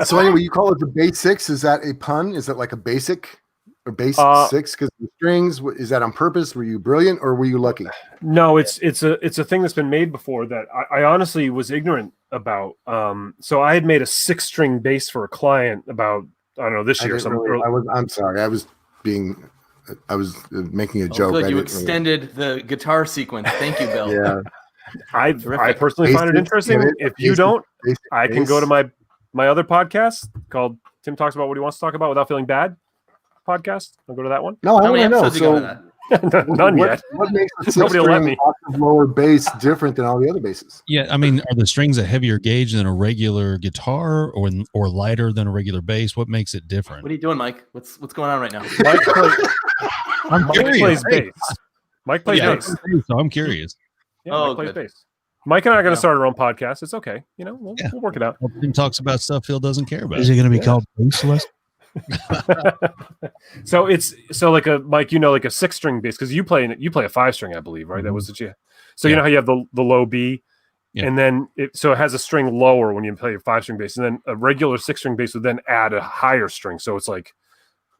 So anyway, you call it the base 6. Is that a pun? Is that like a basic or base 6? Because the strings, is that on purpose? Were you brilliant or were you lucky? No, it's a thing that's been made before that I honestly was ignorant about. So I had made a 6-string bass for a client about, I don't know, this year. I'm sorry. I was making a joke. Good, I you didn't really- extended the guitar sequence. Thank you, Bill. Yeah. I Terrific. personally find it Basic, interesting. get it? If you Basic, don't, basic I can bass. go to my other podcast called Tim Talks About What He Wants to Talk About Without Feeling Bad podcast. I'll go to that one. No, I How many want to know. episodes you got of So that? None what, yet. What makes the Nobody will let 6-string me. octave lower bass different than all the other basses? Yeah, I mean, are the strings a heavier gauge than a regular guitar, or lighter than a regular bass? What makes it different? What are you doing, Mike? What's going on right now? Mike curious. plays Hey. bass. Mike plays Yeah, bass. so I'm curious. Yeah, Oh, Mike plays good. bass. Mike and I are going Yeah. to start our own podcast. It's okay. You know, we'll work it out. Tim talks about stuff Phil doesn't care about. Is it going to be Yeah. called Baseless? So like a Mike, like a 6-string bass because you play a 5-string, I believe, right? That was what you. So you know how you have the low B, Yeah. and then it has a string lower when you play a 5-string bass, and then a regular 6-string bass would then add a higher string, so it's like,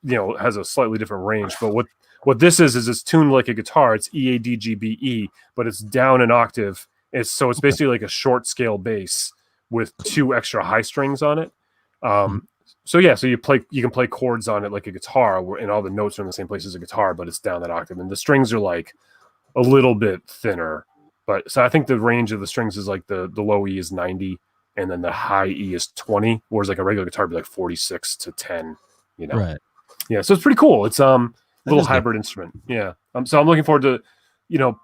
it has a slightly different range. But what this is it's tuned like a guitar. It's E A D G B E, but it's down an octave. It's basically like a short scale bass with 2 extra high strings on it. So you can play chords on it like a guitar, and all the notes are in the same place as a guitar, but it's down that octave, and the strings are like a little bit thinner. But so I think the range of the strings is like the low E is 90, and then the high E is 20, whereas like a regular guitar would be like 46 to 10. Right. Yeah, so it's pretty cool. It's a little is hybrid instrument. Yeah. So I'm looking forward to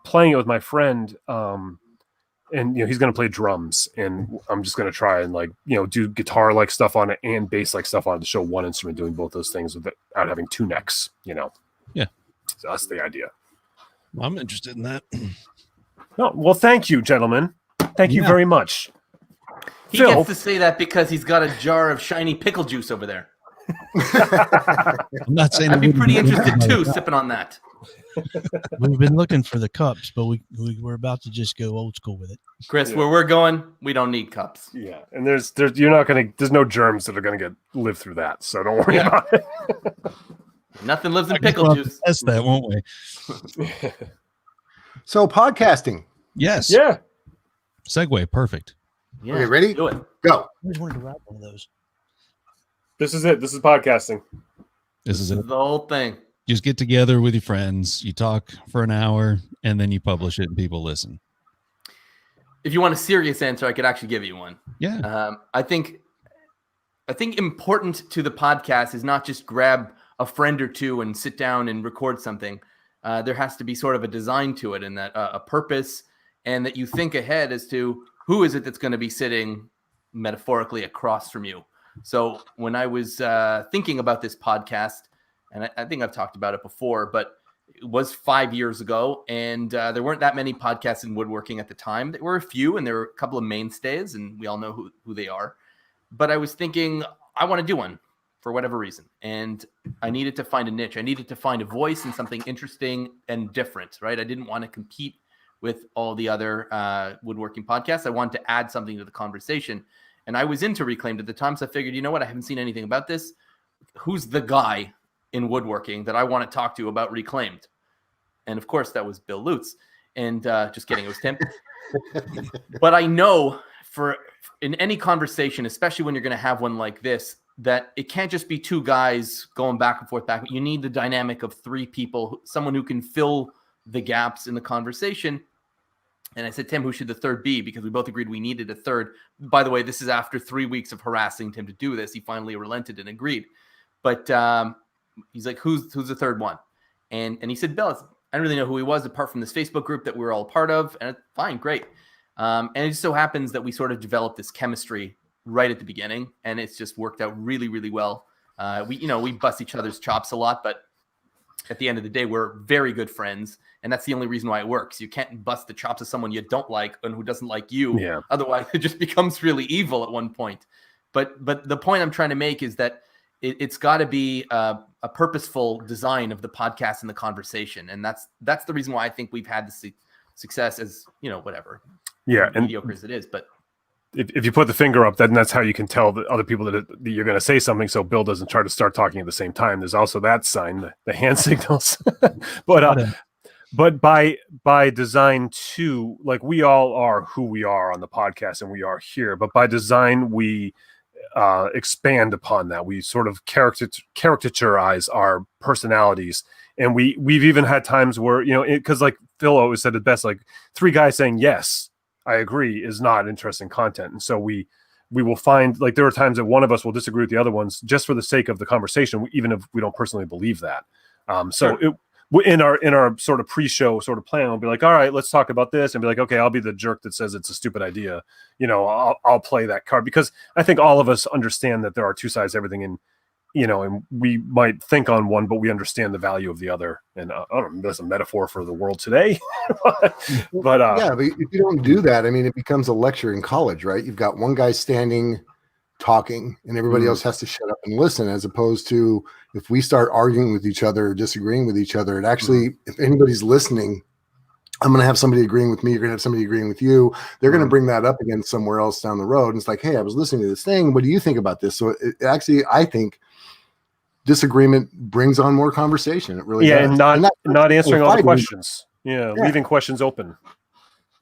playing it with my friend. And he's going to play drums, and I'm just going to try and do guitar like stuff on it and bass like stuff on it to show one instrument doing both those things without having 2 necks. Yeah. So that's the idea. I'm interested in that. No, well, thank you, gentlemen. Thank you Yeah. very much. He Phil. gets to say that because he's got a jar of shiny pickle juice over there. I'm not saying I'd be it pretty wouldn't interested be- too, sipping on that. We've been looking for the cups, but we're about to just go old school with it. Chris, Yeah. where we're going, we don't need cups. Yeah, and there's no germs that are going to live through that, so don't worry Yeah. about it. Nothing lives in I guess pickle we'll have to juice. test that, won't we? So podcasting. Yes. Yeah. Segue. Perfect. Yeah, Okay, ready? do it. Go. I always wanted to ride one of those. This is it. This is podcasting. This is it. The whole thing. Just get together with your friends. You talk for an hour, and then you publish it, and people listen. If you want a serious answer, I could actually give you one. Yeah. I think important to the podcast is not just grab a friend or two and sit down and record something. There has to be sort of a design to it, and that a purpose, and that you think ahead as to who is it that's going to be sitting metaphorically across from you. So when I was thinking about this podcast, and I think I've talked about it before, but it was 5 years ago, and there weren't that many podcasts in woodworking at the time. There were a few, and there were a couple of mainstays, and we all know who they are. But I was thinking, I want to do one for whatever reason, and I needed to find a niche. I needed to find a voice and something interesting and different, right? I didn't want to compete with all the other woodworking podcasts. I wanted to add something to the conversation, and I was into Reclaimed at the time, so I figured, you know what? I haven't seen anything about this. Who's the guy in woodworking that I want to talk to about Reclaimed? And of course, that was Bill Lutz. And just kidding, it was Tim. But I know in any conversation, especially when you're going to have one like this, that it can't just be two guys going back and forth. You need the dynamic of three people, someone who can fill the gaps in the conversation. And I said, Tim, who should the third be? Because we both agreed we needed a third. By the way, this is after 3 weeks of harassing Tim to do this. He finally relented and agreed. But he's like, who's the third one? And he said, Bill. I don't really know who he was apart from this Facebook group that we were all part of. And fine, great. And it just so happens that we sort of developed this chemistry right at the beginning, and it's just worked out really, really well. We bust each other's chops a lot, but at the end of the day, we're very good friends, and that's the only reason why it works. You can't bust the chops of someone you don't like and who doesn't like you. Yeah. Otherwise, it just becomes really evil at one point. But the point I'm trying to make is that it's got to be a purposeful design of the podcast and the conversation, and that's the reason why I think we've had the success as whatever. Yeah, and mediocre as it is, but. If you put the finger up, then that's how you can tell the other people that you're going to say something. So Bill doesn't try to start talking at the same time. There's also that sign, the hand signals. But by design too, like we all are who we are on the podcast and we are here. But by design, we expand upon that. We sort of caricaturize our personalities. And we've even had times where, because like Phil always said it best, like three guys saying yes, I agree, is not interesting content. And so we will find, like, there are times that one of us will disagree with the other ones just for the sake of the conversation, even if we don't personally believe that. In our sort of pre-show sort of plan, we'll be like, all right, let's talk about this, and be like, okay, I'll be the jerk that says it's a stupid idea. I'll play that card, because I think all of us understand that there are two sides to everything, and we might think on one, but we understand the value of the other. And I don't know, that's a metaphor for the world today. but if you don't do that, I mean, it becomes a lecture in college, right? You've got one guy standing, talking, and everybody else has to shut up and listen, as opposed to if we start arguing with each other or disagreeing with each other, it actually, if anybody's listening, I'm going to have somebody agreeing with me. You're going to have somebody agreeing with you. They're going to bring that up again somewhere else down the road. And it's like, hey, I was listening to this thing. What do you think about this? So it actually, I think, disagreement brings on more conversation. It really does. And not answering all the questions. Yeah, leaving questions open.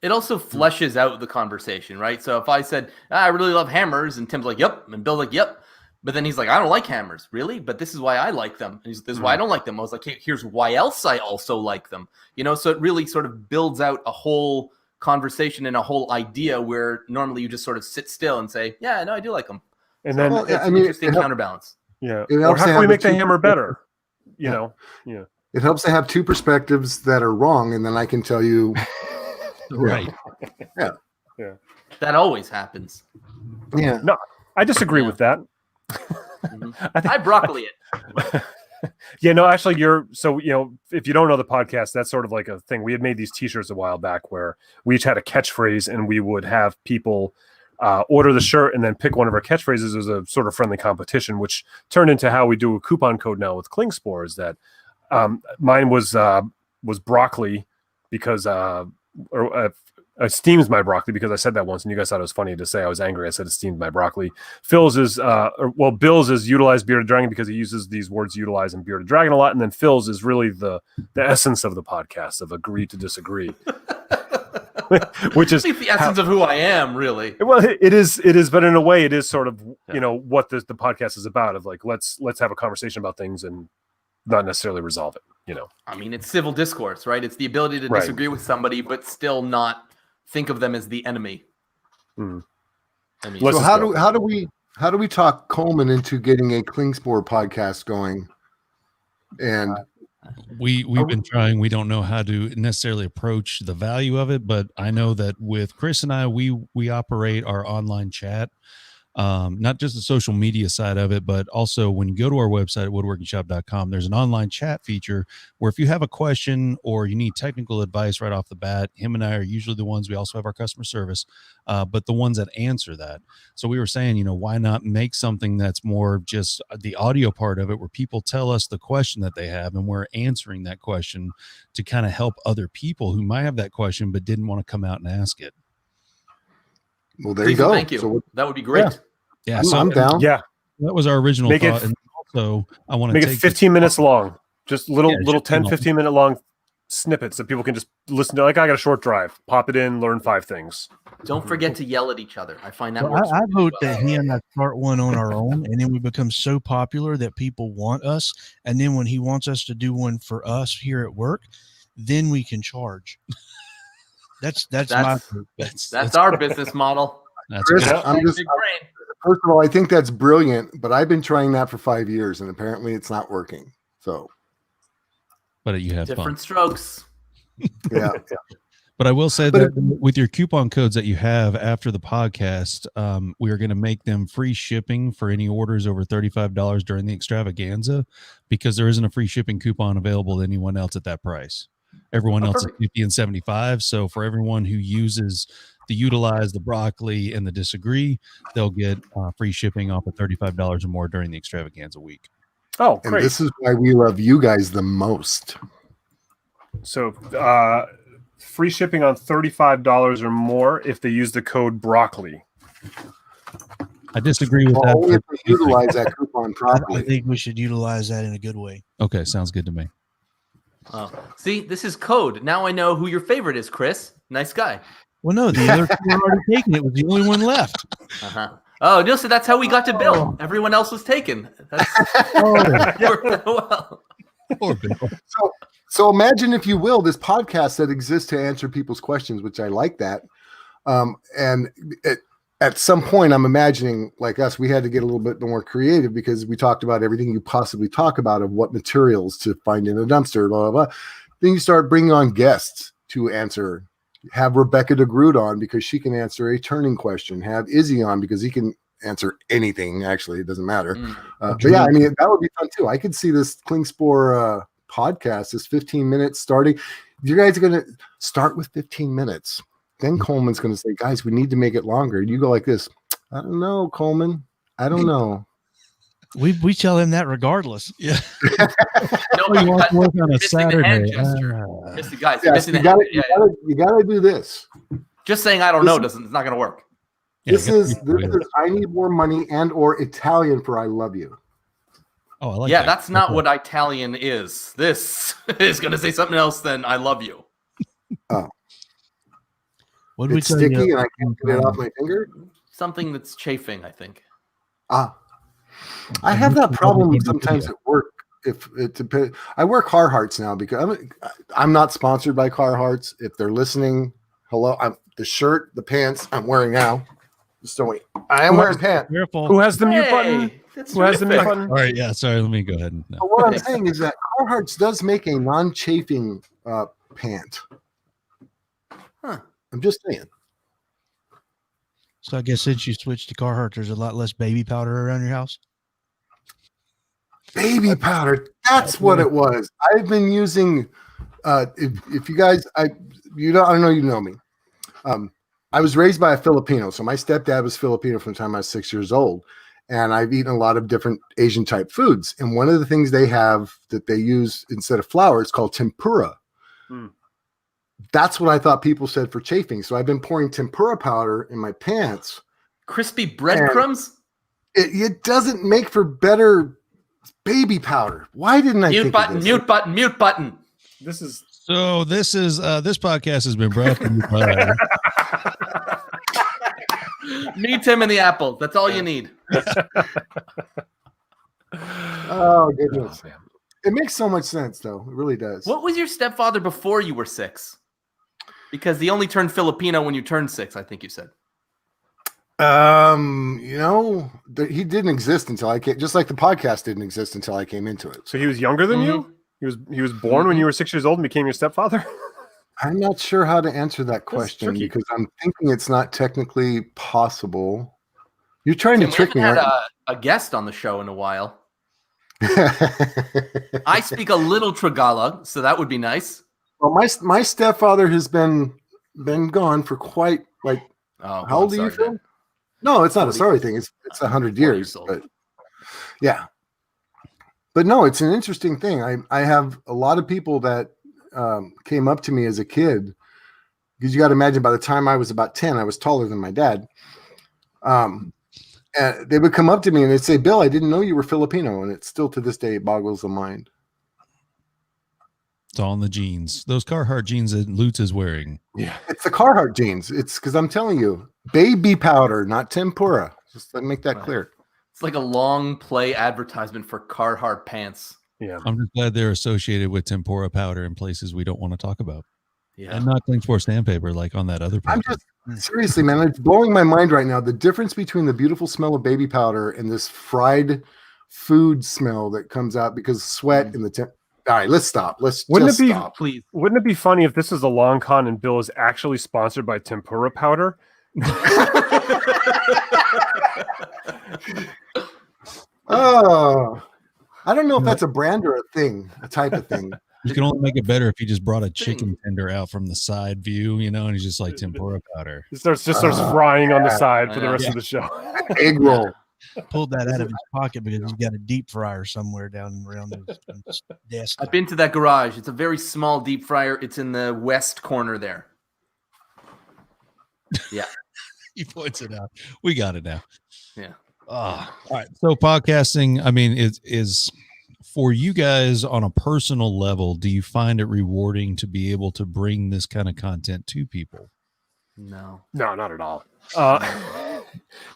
It also fleshes out the conversation, right? So if I said, I really love hammers, and Tim's like, yep, and Bill's like, yep, but then he's like, I don't like hammers, really, but this is why I like them. And this is why I don't like them. I was like, hey, here's why else I also like them. So it really sort of builds out a whole conversation and a whole idea where normally you just sort of sit still and say, yeah, no, I do like them. And then it's an interesting counterbalance. Yeah. Or how can we make the hammer better? Yeah. It helps to have two perspectives that are wrong, and then I can tell you. Right. Yeah. That always happens. Yeah. No, I disagree with that. I broccoli it. Yeah, no, actually if you don't know the podcast, that's sort of like a thing. We had made these t-shirts a while back where we each had a catchphrase, and we would have people order the shirt and then pick one of our catchphrases as a sort of friendly competition, which turned into how we do a coupon code now with Klingspor. That mine was broccoli because steams my broccoli, because I said that once and you guys thought it was funny to say I was angry. I said it steamed my broccoli. Phil's is Bill's is utilize Bearded Dragon, because he uses these words utilize and Bearded Dragon a lot, and then Phil's is really the essence of the podcast of agree to disagree. Which is the essence of who I am, really. Well, it is, but in a way, it is sort of what the podcast is about. Of like, let's have a conversation about things and not necessarily resolve it. I mean, it's civil discourse, right? It's the ability to disagree with somebody, but still not think of them as the enemy. I mean, so how do we talk Coleman into getting a Klingspor podcast going? And we've been trying. We don't know how to necessarily approach the value of it, but I know that with Chris and I, we operate our online chat, not just the social media side of it, but also when you go to our website at woodworkingshop.com, there's an online chat feature where if you have a question or you need technical advice right off the bat, him and I are usually the ones. We also have our customer service, but the ones that answer that. So we were saying, why not make something that's more just the audio part of it, where people tell us the question that they have and we're answering that question to kind of help other people who might have that question but didn't want to come out and ask it. Well, there you go. Thank you. So, that would be great. Yeah, so I'm down. Yeah, that was our original thought. And also, I want to make it 15 minutes long, just little 10, 15 minute long snippets that people can just listen to. Like, I got a short drive, pop it in, learn 5 things. Don't forget to yell at each other. I find that Well, works. I really vote well. that he and I start one on our own, and then we become so popular that people want us. And then when he wants us to do one for us here at work, then we can charge. That's my vote. That's our business model. That's Chris, good. I'm just Big brain. first of all, I think that's brilliant, but I've been trying that for 5 years, and apparently it's not working. So But you have Different fun. strokes. yeah, But I will say But that with your coupon codes that you have after the podcast, we are going to make them free shipping for any orders over $35 during the extravaganza, because there isn't a free shipping coupon available to anyone else at that price. Everyone else perfect. is 50 and 75. So for everyone who uses the Utilize, the Broccoli, and the Disagree, they'll get free shipping off of $35 or more during the extravaganza week. Oh, and great. this is why we love you guys the most. So free shipping on $35 or more if they use the code broccoli. I disagree with Well, only if that. we utilize that coupon I properly. think we should utilize that in a good way. Okay, sounds good to me. Oh. See, this is code. Now I know who your favorite is, Chris. Nice guy. Well, no, the other two were already taken. It was the only one left. Uh-huh. Oh, no, so that's how we got to Bill. Everyone else was taken. That's worked out well. Poor Bill. So imagine, if you will, this podcast that exists to answer people's questions, which I like that. At some point, I'm imagining, like us, we had to get a little bit more creative, because we talked about everything you possibly talk about of what materials to find in a dumpster, blah, blah, blah. Then you start bringing on guests to answer. Have Rebecca DeGroot on, because she can answer a turning question. Have Izzy on, because he can answer anything. Actually, it doesn't matter. But yeah, I mean, that would be fun too. I could see this Klingspor podcast, this 15 minutes starting. You guys are going to start with 15 minutes. Then Coleman's going to say, guys, we need to make it longer. And you go like this. I don't know, Coleman. I don't know. We tell him that regardless. Yeah. No, You want to work on a missing the hand Saturday. gesture. Missing, guys, Yes, missing you the got hand. Yeah, yeah. to do this. Just saying I don't know doesn't. It's not going to work. Yeah, This I guess is we- I need more money, and or Italian for I love you. Oh, I like Yeah, that. that's not Okay. what Italian is. This is going to say something else than I love you. What did we It's tell sticky, you? and I can't get it off my finger. Something that's chafing, I think. I have that problem sometimes at work. If it depends, I wear Carhartts now because I'm not sponsored by Carhartts. If they're listening, hello. The shirt, the pants I'm wearing now. Just don't wait. I am wearing pants. Careful. Who has the mute button? That's Who has the mute terrific. button? All right, yeah, sorry, let me go ahead and But what I'm saying is that Carhartts does make a non-chafing pant. Huh. I'm just saying. So I guess since you switched to Carhartt, there's a lot less baby powder around your house. Baby powder. That's what it was. I've been using. If you guys, I don't know. You know me. I was raised by a Filipino, so my stepdad was Filipino from the time I was 6 years old, and I've eaten a lot of different Asian type foods. And one of the things they have that they use instead of flour, it's called tempura. Hmm. That's what I thought people said for chafing. So I've been pouring tempura powder in my pants. Crispy breadcrumbs? It doesn't make for better baby powder. Why didn't I Mute think button, of this? mute button, mute button. This is So this podcast has been brought to you by Me, Tim, and the apple. That's all you need. Oh goodness. It makes so much sense though. It really does. What was your stepfather before you were 6? Because he only turned Filipino when you turned 6, I think you said. He didn't exist until I came, just like the podcast didn't exist until I came into it. so he was younger than you? He was born when you were 6 years old and became your stepfather? I'm not sure how to answer that question tricky. because I'm thinking it's not technically possible. You're trying Tim, to we trick me, haven't had aren't a guest on the show in a while. you? I speak a little Tagalog, so that would be nice. Well, my stepfather has been gone for quite like Oh, how old are you, sorry, Phil? man. No, it's not a 40 sorry thing. It's 100 years. years old. But yeah. But no, it's an interesting thing. I have a lot of people that came up to me as a kid because you got to imagine by the time I was about 10, I was taller than my dad. And they would come up to me and they'd say, Bill, I didn't know you were Filipino. And it still to this day boggles the mind. It's all in the jeans. Those Carhartt jeans that Lutz is wearing. Yeah. It's the Carhartt jeans. It's because I'm telling you, baby powder, not tempura. Just let me make that Right. clear. It's like a long play advertisement for Carhartt pants. Yeah. I'm just glad they're associated with tempura powder in places we don't want to talk about. Yeah. And not clean for sandpaper like on that other I'm podcast. just seriously, man, it's blowing my mind right now. The difference between the beautiful smell of baby powder and this fried food smell that comes out because sweat in the temp. All right, let's stop. Let's Wouldn't just it be- stop. Please. Wouldn't it be funny if this is a long con and Bill is actually sponsored by tempura powder? Oh, I don't know if that's a brand or a thing, a type of thing. You can only make it better if he just brought a chicken tender out from the side view, and he's just like tempura powder. It starts frying on the yeah. side for the I rest know. of the show. Egg roll. Pulled that out of his pocket because he's got a deep fryer somewhere down around his desk. I've been to that garage. It's a very small deep fryer. It's in the west corner there. Yeah. He points it out. We got it now. Yeah. All right. So podcasting, I mean, is for you guys on a personal level, do you find it rewarding to be able to bring this kind of content to people? No. No, not at all.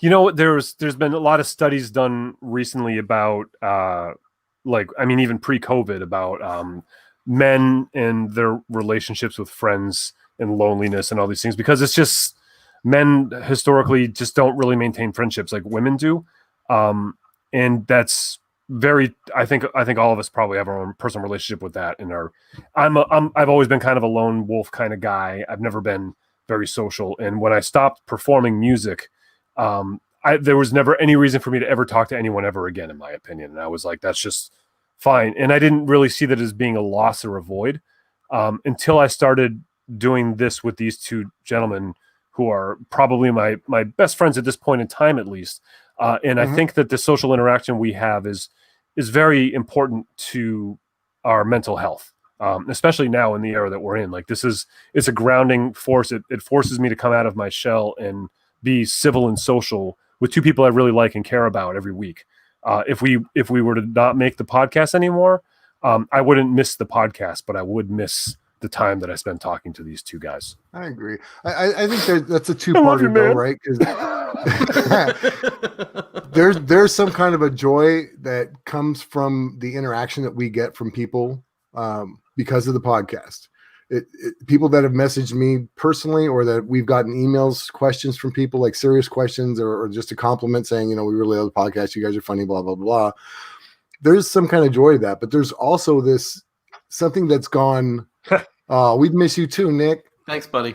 There's been a lot of studies done recently about even pre-COVID about men and their relationships with friends and loneliness and all these things, because it's just men historically just don't really maintain friendships like women do. And that's I think all of us probably have our own personal relationship with that. I've always been kind of a lone wolf kind of guy. I've never been very social. And when I stopped performing music, there was never any reason for me to ever talk to anyone ever again, in my opinion. And I was like, that's just fine. And I didn't really see that as being a loss or a void until I started doing this with these two gentlemen who are probably my best friends at this point in time, at least. And I think that the social interaction we have is very important to our mental health. Especially now in the era that we're in. Like it's a grounding force. It forces me to come out of my shell and be civil and social with two people I really like and care about every week. If we were to not make the podcast anymore, I wouldn't miss the podcast, but I would miss the time that I spent talking to these two guys. I agree. I think that's a two-parter though, right? Because there's some kind of a joy that comes from the interaction that we get from people because of the podcast. People that have messaged me personally, or that we've gotten emails, questions from people, like serious questions, or just a compliment saying, we really love the podcast. You guys are funny, blah, blah, blah. There's some kind of joy to that, but there's also something that's gone. We'd miss you too, Nick. Thanks, buddy.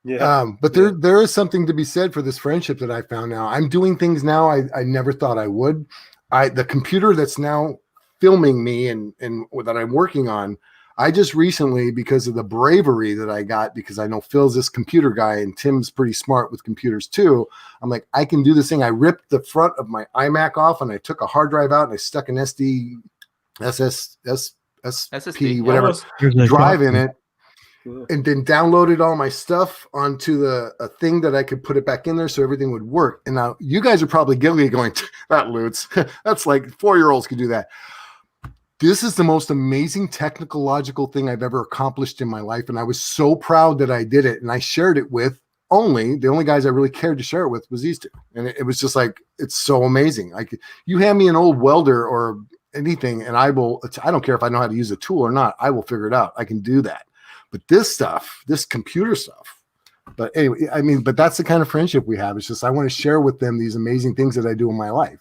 Yeah. But there is something to be said for this friendship that I found now. I'm doing things now I never thought I would. The computer that's now filming me and that I'm working on, I just recently, because of the bravery that I got, because I know Phil's this computer guy and Tim's pretty smart with computers too. I'm like, I can do this thing. I ripped the front of my iMac off and I took a hard drive out and I stuck an SSD, whatever drive in it, and then downloaded all my stuff onto a thing that I could put it back in there so everything would work. And now you guys are probably guilty going, that Lutz, that's like 4-year-olds could do that. This is the most amazing technological thing I've ever accomplished in my life. And I was so proud that I did it. And I shared it with the only guys I really cared to share it with was these two. And it was just like, it's so amazing. Like, you hand me an old welder or anything, and I don't care if I know how to use a tool or not, I will figure it out. I can do that. But this computer stuff, but anyway, but that's the kind of friendship we have. It's just, I want to share with them these amazing things that I do in my life,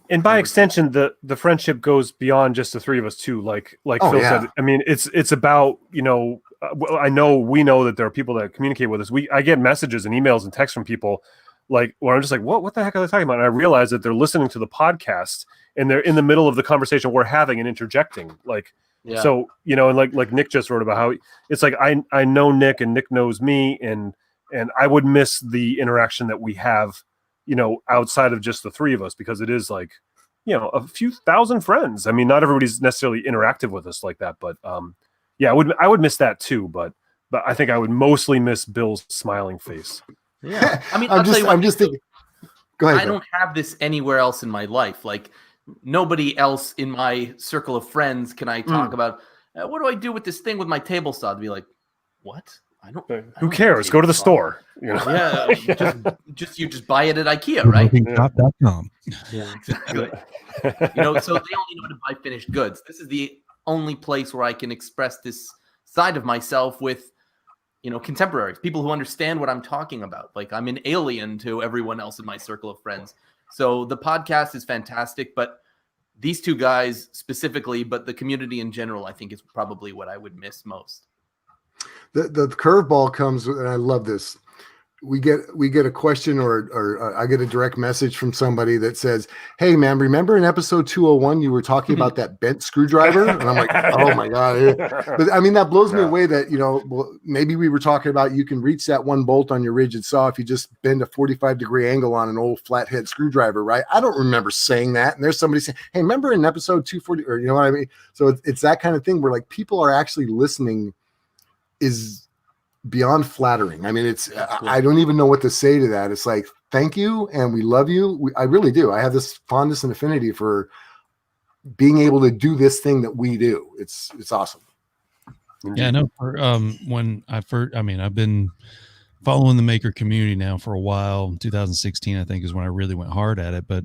And by extension, the friendship goes beyond just the three of us too. Like Phil said, it's about, we know that there are people that communicate with us. I get messages and emails and texts from people where I'm just like, what the heck are they talking about? And I realize that they're listening to the podcast and they're in the middle of the conversation we're having and interjecting. So, and like Nick just wrote about how it's like, I know Nick and Nick knows me, and I would miss the interaction that we have, outside of just the three of us, because it is like, a few thousand friends. I mean, not everybody's necessarily interactive with us like that, but I would miss that too. But I think I would mostly miss Bill's smiling face. Yeah. I mean, I'm just thinking, go ahead. I don't have this anywhere else in my life. Like, nobody else in my circle of friends can I talk about. what do I do with this thing with my table saw? To be like, what? I don't. Who cares? Go to the store. You know? Yeah, you just buy it at IKEA, right? Woodworkingshop.com. Yeah, exactly. You know, so they only know how to buy finished goods. This is the only place where I can express this side of myself with, you know, contemporaries, people who understand what I'm talking about. Like, I'm an alien to everyone else in my circle of friends. So the podcast is fantastic, but these two guys specifically, but the community in general, I think is probably what I would miss most. The curveball comes, and I love this. We get a question or I get a direct message from somebody that says, "Hey man, remember in episode 201 you were talking about that bent screwdriver?" And I'm like, "Oh my god!" But I mean, that blows me away. That, you know, well, maybe we were talking about you can reach that one bolt on your rigid saw if you just bend a 45-degree angle on an old flathead screwdriver, right? I don't remember saying that. And there's somebody saying, "Hey, remember in episode 240?" Or, you know what I mean? So it's that kind of thing where, like, people are actually listening is beyond flattering. I mean, it's, cool. I don't even know what to say to that. It's like, thank you. And we love you. I really do. I have this fondness and affinity for being able to do this thing that we do. It's awesome. Yeah, no, when I first, I mean, I've been following the maker community now for a while. 2016, I think, is when I really went hard at it. But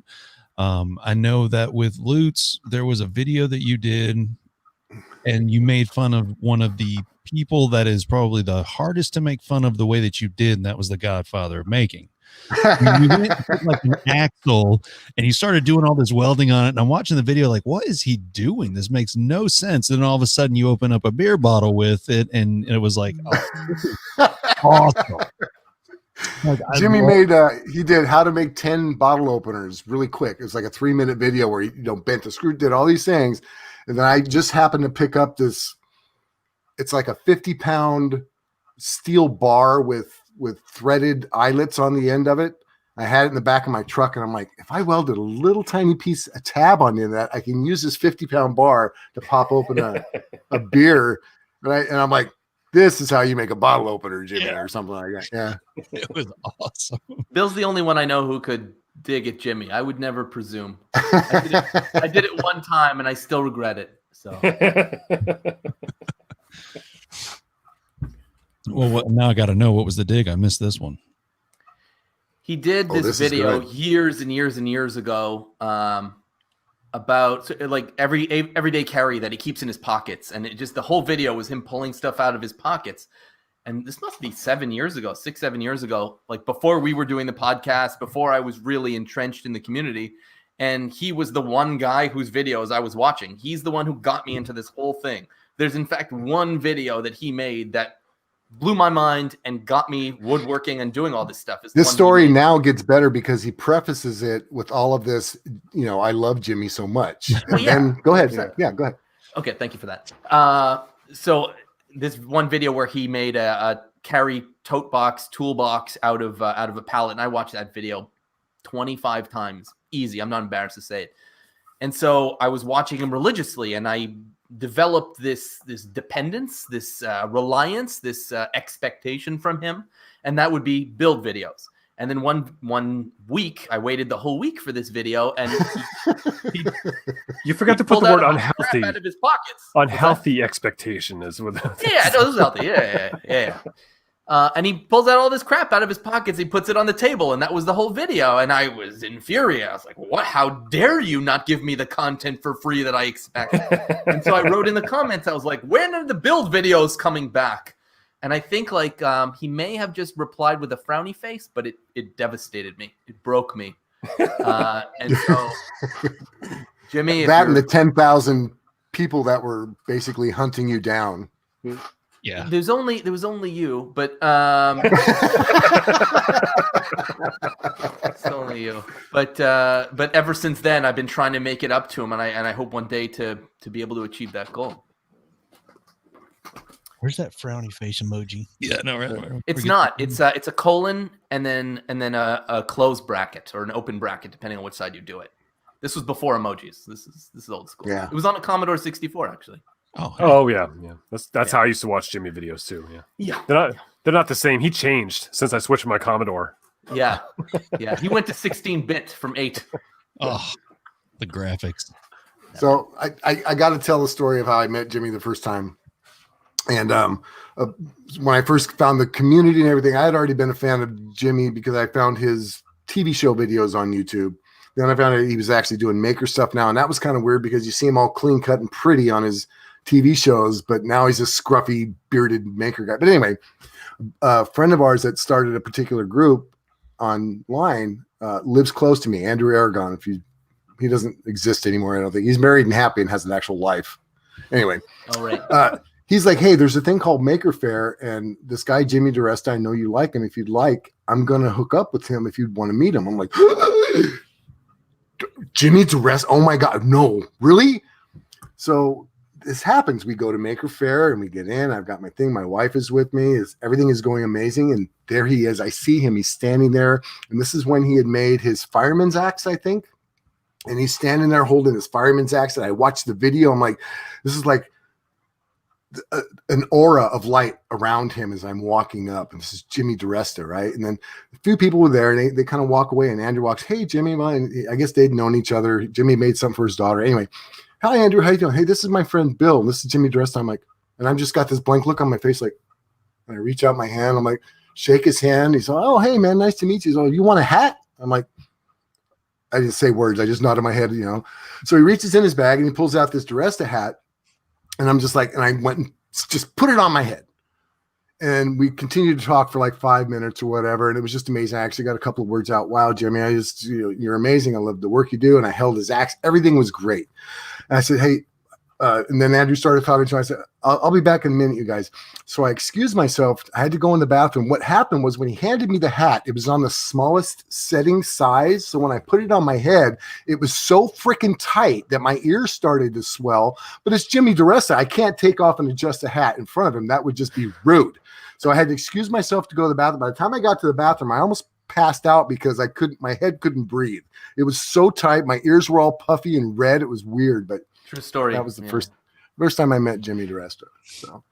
I know that with Lutz, there was a video that you did and you made fun of one of the people that is probably the hardest to make fun of the way that you did, and that was the godfather of making. You went like an axle and you started doing all this welding on it, and I'm watching the video like, what is he doing? This makes no sense. And then all of a sudden you open up a beer bottle with it, and it was like, oh, this is awesome. Like, Jimmy he did how to make 10 bottle openers really quick. It was like a 3-minute video where he, you know, bent the screw, did all these things. And then I just happened to pick up this, it's like a 50-pound steel bar with threaded eyelets on the end of it. I had it in the back of my truck, and I'm like, if I welded a little tiny piece, a tab on the end of that, I can use this 50-pound bar to pop open a beer. Right. And I'm like, this is how you make a bottle opener, Jimmy, or something like that. Yeah. It was awesome. Bill's the only one I know who could dig at Jimmy. I would never presume. I did it one time and I still regret it. So well, now I got to know, what was the dig? I missed this one. He did this video years and years and years ago about like everyday carry that he keeps in his pockets, and it just, the whole video was him pulling stuff out of his pockets. And this must be 7 years ago, 6-7 years ago, like before we were doing the podcast, before I was really entrenched in the community. And he was the one guy whose videos I was watching. He's the one who got me into this whole thing. There's in fact one video that he made that blew my mind and got me woodworking and doing all this stuff. This story now gets better because he prefaces it with all of this, you know, I love Jimmy so much. Well, yeah. Then go ahead. Yeah, go ahead. Okay, thank you for that. So this one video where he made a carry tote box, toolbox out of a pallet, and I watched that video 25 times. Easy. I'm not embarrassed to say it. And so I was watching him religiously, and I developed this dependence, this reliance, this expectation from him, and that would be build videos. And then one week, I waited the whole week for this video, and you forgot to put the word unhealthy out of his pockets. Unhealthy expectation is with yeah, no, this is healthy. Yeah. And he pulls out all this crap out of his pockets. He puts it on the table, and that was the whole video. And I was infuriated. I was like, "What? How dare you not give me the content for free that I expect?" And so I wrote in the comments. I was like, "When are the build videos coming back?" And I think like he may have just replied with a frowny face, but it devastated me. It broke me. And so, Jimmy, that and the 10,000 people that were basically hunting you down. Yeah, there was only you, but it's only you. But ever since then, I've been trying to make it up to him, and I hope one day to be able to achieve that goal. Where's that frowny face emoji? Yeah, no, right. It's not. It's a colon and then a closed bracket or an open bracket, depending on which side you do it. This was before emojis. This is old school. Yeah. It was on a Commodore 64 actually. Oh yeah. That's how I used to watch Jimmy videos too. Yeah. They're not the same. He changed since I switched my Commodore. Yeah. He went to 16-bit from 8. Oh, the graphics. So I got to tell the story of how I met Jimmy the first time. And when I first found the community and everything, I had already been a fan of Jimmy because I found his TV show videos on YouTube. Then I found out he was actually doing maker stuff now. And that was kind of weird because you see him all clean cut and pretty on his TV shows, but now he's a scruffy bearded maker guy. But anyway, a friend of ours that started a particular group online lives close to me, Andrew Aragon. He doesn't exist anymore, I don't think. He's married and happy and has an actual life. Anyway. All right. He's like, hey, there's a thing called Maker Faire, and this guy, Jimmy DiResta, I know you like him. If you'd like, I'm going to hook up with him if you'd want to meet him. I'm like, Jimmy DiResta? Oh my God, no, really? So this happens. We go to Maker Faire and we get in. I've got my thing. My wife is with me. Everything is going amazing. And there he is. I see him. He's standing there. And this is when he had made his fireman's axe, I think. And he's standing there holding his fireman's axe. And I watched the video. I'm like, this is like an aura of light around him as I'm walking up. And this is Jimmy DiResta, right? And then a few people were there and they kind of walk away. And Andrew walks, hey, Jimmy. And I guess they'd known each other. Jimmy made something for his daughter. Anyway, hi, Andrew. How you doing? Hey, this is my friend Bill. And this is Jimmy DiResta. I'm like, and I've just got this blank look on my face. Like, and I reach out my hand. I'm like, shake his hand. He's like, oh, hey, man, nice to meet you. He's like, you want a hat? I'm like, I didn't say words. I just nodded my head, So he reaches in his bag and he pulls out this DiResta hat. And I'm just like, and I went and just put it on my head. And we continued to talk for like 5 minutes or whatever. And it was just amazing. I actually got a couple of words out. Wow, Jimmy, you're amazing. I love the work you do. And I held his axe. Everything was great. And I said, hey, and then Andrew started talking to me. I said, I'll be back in a minute, you guys. So I excused myself. I had to go in the bathroom. What happened was when he handed me the hat, it was on the smallest setting size. So when I put it on my head, it was so freaking tight that my ears started to swell. But it's Jimmy DiResta. I can't take off and adjust a hat in front of him. That would just be rude. So I had to excuse myself to go to the bathroom. By the time I got to the bathroom, I almost passed out because my head couldn't breathe. It was so tight. My ears were all puffy and red. It was weird, but true story. That was the first time I met Jimmy DiResta. So,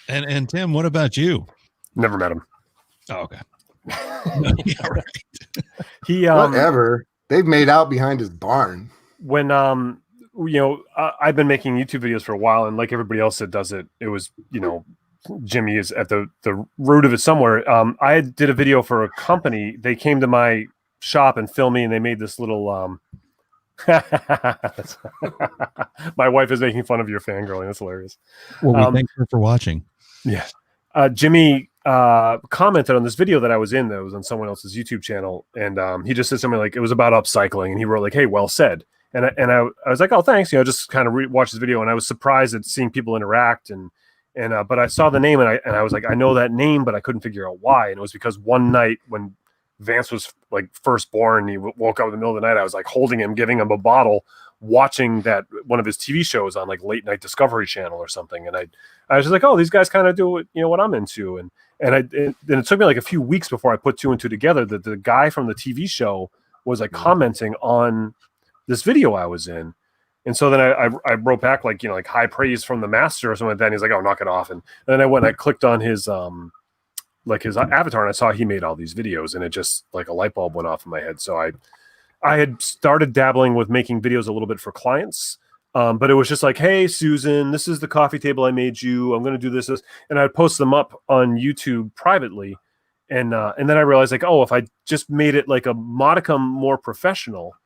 and Tim, what about you? Never met him. Oh, okay. Yeah, right. He whatever. They've made out behind his barn. When I've been making YouTube videos for a while, and like everybody else that does it, it was Jimmy is at the root of it somewhere. I did a video for a company. They came to my shop and filmed me, and they made this little. My wife is making fun of your fangirling. That's hilarious. Well, we thank her for watching. Yeah. Jimmy commented on this video that I was in that was on someone else's YouTube channel, and he just said something like it was about upcycling, and he wrote like, "Hey, well said." And I was like, "Oh, thanks." Just kind of watched this video, and I was surprised at seeing people interact, and but I saw the name, and I was like, I know that name, but I couldn't figure out why, and it was because one night when Vance was like first born, he woke up in the middle of the night. I was like holding him, giving him a bottle, watching that one of his TV shows on like late night Discovery Channel or something. And I was just like, oh, these guys kind of do what I'm into. And then it took me like a few weeks before I put two and two together that the guy from the TV show was like commenting on this video I was in. And so then I wrote back like high praise from the master or something like that. And he's like, oh, knock it off. And then I went and I clicked on his his avatar, and I saw he made all these videos, and it just like a light bulb went off in my head. So I had started dabbling with making videos a little bit for clients, but it was just like, hey, Susan, this is the coffee table I made you. I'm going to do this, and I'd post them up on YouTube privately, and then I realized like, oh, if I just made it like a modicum more professional,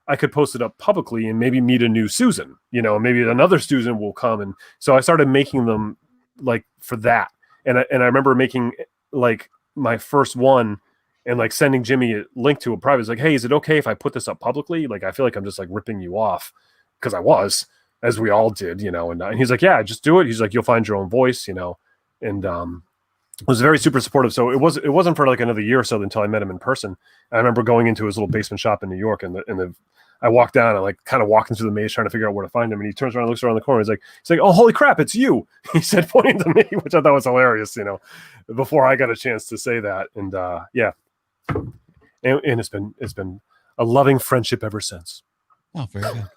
I could post it up publicly and maybe meet a new Susan, maybe another Susan will come. And so I started making them like for that, and I remember making like my first one and like sending Jimmy a link to a private. It's like, hey, is it okay if I put this up publicly? Like, I feel like I'm just like ripping you off, because I was, as we all did, and he's like, yeah, just do it. He's like, you'll find your own voice, and was very super supportive. So it wasn't for like another year or so until I met him in person. And I remember going into his little basement shop in New York, and I walked down and like kind of walking through the maze trying to figure out where to find him. And he turns around, looks around the corner. He's like, oh, holy crap, it's you. He said, pointing to me, which I thought was hilarious, before I got a chance to say that. And yeah. And it's been a loving friendship ever since. Oh, very good.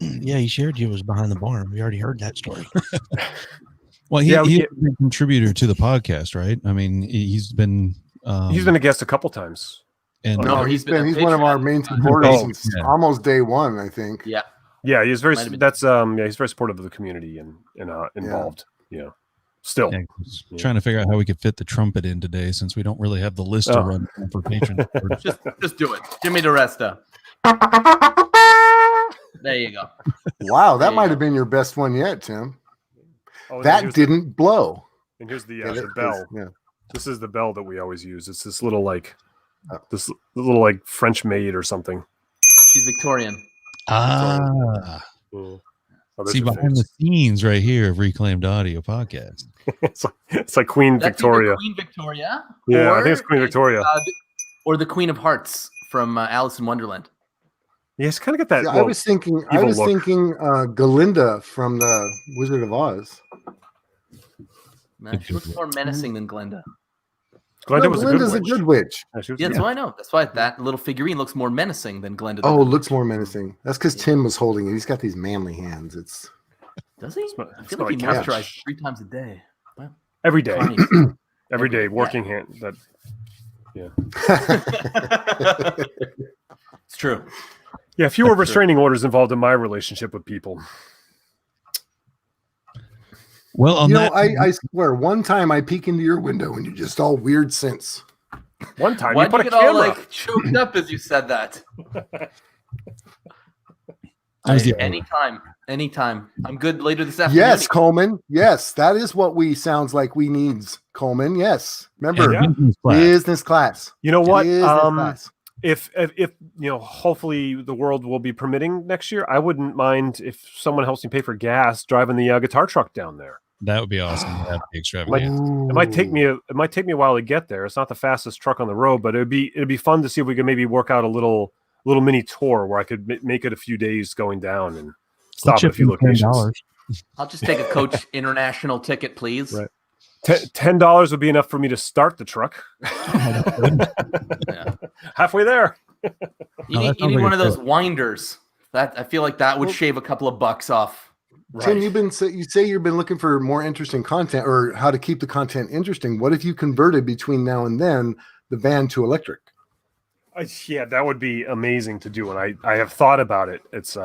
Yeah, he shared you was behind the barn. We already heard that story. Well, he's a contributor to the podcast, right? I mean, he's been a guest a couple times. And No, he's he's been a he's one of our Patreon. main supporters Oh, since yeah. almost day one, I think. Yeah. Yeah, he's very. Might have been- That's he's very supportive of the community and involved. Yeah, still. yeah, I was trying to figure out how we could fit the trumpet in today, since we don't really have the list to Oh. run for patrons. Just do it. Jimmy DeResta. There you go. Wow, There that you might go. have been your best one yet, Tim. Oh, and That here's didn't blow. and here's the Get it? bell. Yeah. This is the bell that we always use. It's this little Oh. this little French maid or something. She's Victorian. Ah, Oh, there's see your behind the face. scenes right here of Reclaimed Audio Podcast. it's like Queen That's Victoria. either Queen Victoria. Yeah, I think it's or Queen Victoria. or the Queen of Hearts from Alice in Wonderland. Yeah, it's kind of got that. Yeah, I well, was thinking evil look. Galinda from the Wizard of Oz. Nah, she looks more menacing than Glenda. Glenda No, was Galinda's a a good good witch. witch. Yeah, she was Yeah, good. so I know. That's why that little figurine looks more menacing than Glenda. Oh, it looks more menacing. That's because Tim was holding it. He's got these manly hands. It's Does he? Smell- I feel smell like he like moisturizes 3 times a day. Wow. Every day, Funny. every day, working hand. That It's true. yeah, fewer That's true. restraining orders involved in my relationship with people. Well, on you know, that, I swear, one time I peek into your window and you just all weird sense. One time Why'd you put you a get all camera. like choked up as you said that? I was the- Anytime. I'm good later this afternoon. Yes, Coleman. Yes, that is what we sounds like we needs, Coleman. Yes. Remember, Yeah. business class. business class. You know what? Business class. If hopefully the world will be permitting next year, I wouldn't mind if someone helps me pay for gas driving the guitar truck down there. That would be awesome. That'd be extravagant. It might take me a while to get there. It's not the fastest truck on the road, but it'd be fun to see if we could maybe work out a little mini tour where I could make it a few days going down and stop at a few locations. I'll just take a Coach International ticket, please. Right. $10 would be enough for me to start the truck. Yeah. Halfway there. You that need sounds like one a of those trip. winders. That I feel like that would shave a couple of bucks off. Tim, you say you've been looking for more interesting content or how to keep the content interesting. What if you converted between now and then the van to electric? Yeah, that would be amazing to do, and I have thought about it. It's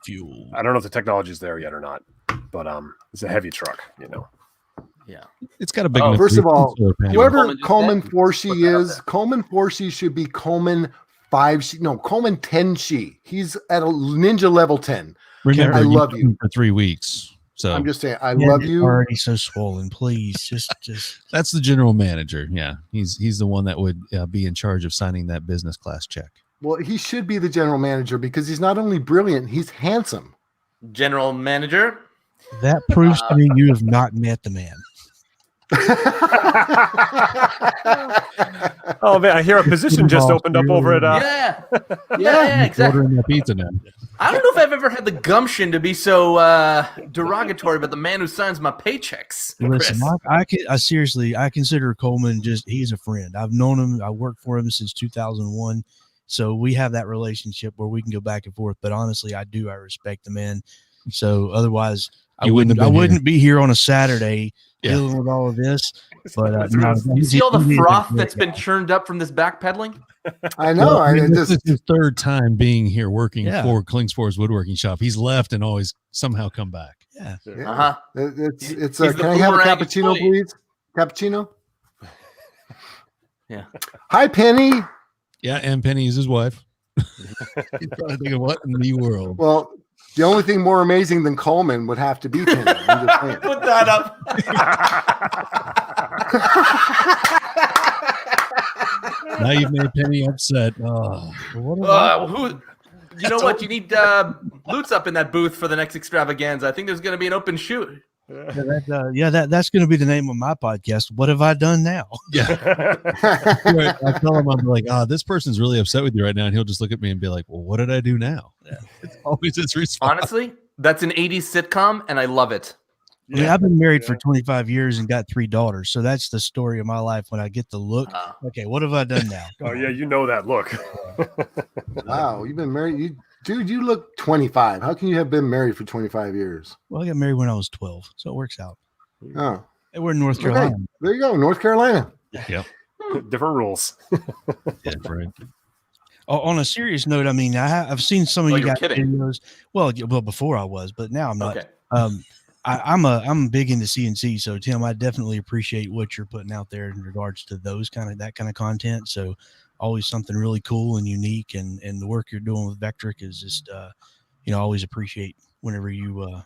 Fuel. I don't know if the technology's there yet or not, but it's a heavy truck, Yeah. It's got a big. Oh, enough first of all, solar panel. Whoever Coleman just Coleman said, 4C put that out is, there. Coleman 4C should be Coleman 5C. No, Coleman 10C. He's at a ninja level 10. Remember, I you've love been you. for 3 weeks. So I'm just saying, I love you. Already so swollen. Please, just. that's the general manager. Yeah, he's the one that would be in charge of signing that business class check. Well, he should be the general manager because he's not only brilliant, he's handsome. General manager. That proves to me you have not met the man. Oh man, I hear a position just opened up over at. Yeah, exactly. Ordering that pizza now. I don't know if I've ever had the gumption to be so derogatory about the man who signs my paychecks. Listen, Chris. I seriously, I consider Coleman he's a friend. I've known him. I worked for him since 2001. So we have that relationship where we can go back and forth. But honestly, I respect the man. So otherwise, You wouldn't have I been wouldn't be here on a Saturday Yeah. dealing with all of this. But You see all the froth that's been churned up from this backpedaling? I know. Well, I mean, this just is his third time being here working Yeah. for Klingspor's Woodworking Shop. He's left and always somehow come back. Yeah. Uh huh. it's He's the can I have a boomerang cappuccino, employee. please? Cappuccino. Yeah. Hi, Penny. Yeah, and Penny is his wife. He's probably thinking, what in the world? Well, the only thing more amazing than Coleman would have to be Penny. I'm just saying. Put that up. Now you've made Penny upset. Oh, what You know what? You need Lutz up in that booth for the next extravaganza. I think there's going to be an open shoot. That's going to be the name of my podcast. What have I done now? yeah. Right. I tell him, I'm like, this person's really upset with you right now. And he'll just look at me and be like, well, what did I do now? Yeah. It's always his response. Honestly, that's an 80s sitcom, and I love it. I mean, I've been married for 25 years and got 3 daughters. So that's the story of my life. When I get the look, okay, what have I done now? Oh yeah, you know that look. Wow, you've been married. Dude, you look 25. How can you have been married for 25 years? Well, I got married when I was 12, so it works out. Oh, And we're in North okay. Carolina. There you go, North Carolina. Yep. Different rules. Yeah, right. On a serious note, I mean, I've seen some of Oh, you you're guys kidding. videos. Well, before I was, but now I'm not. Okay. I'm big into CNC, so Tim, I definitely appreciate what you're putting out there in regards to that kind of content. So always something really cool and unique, and the work you're doing with Vectric is just always appreciate whenever you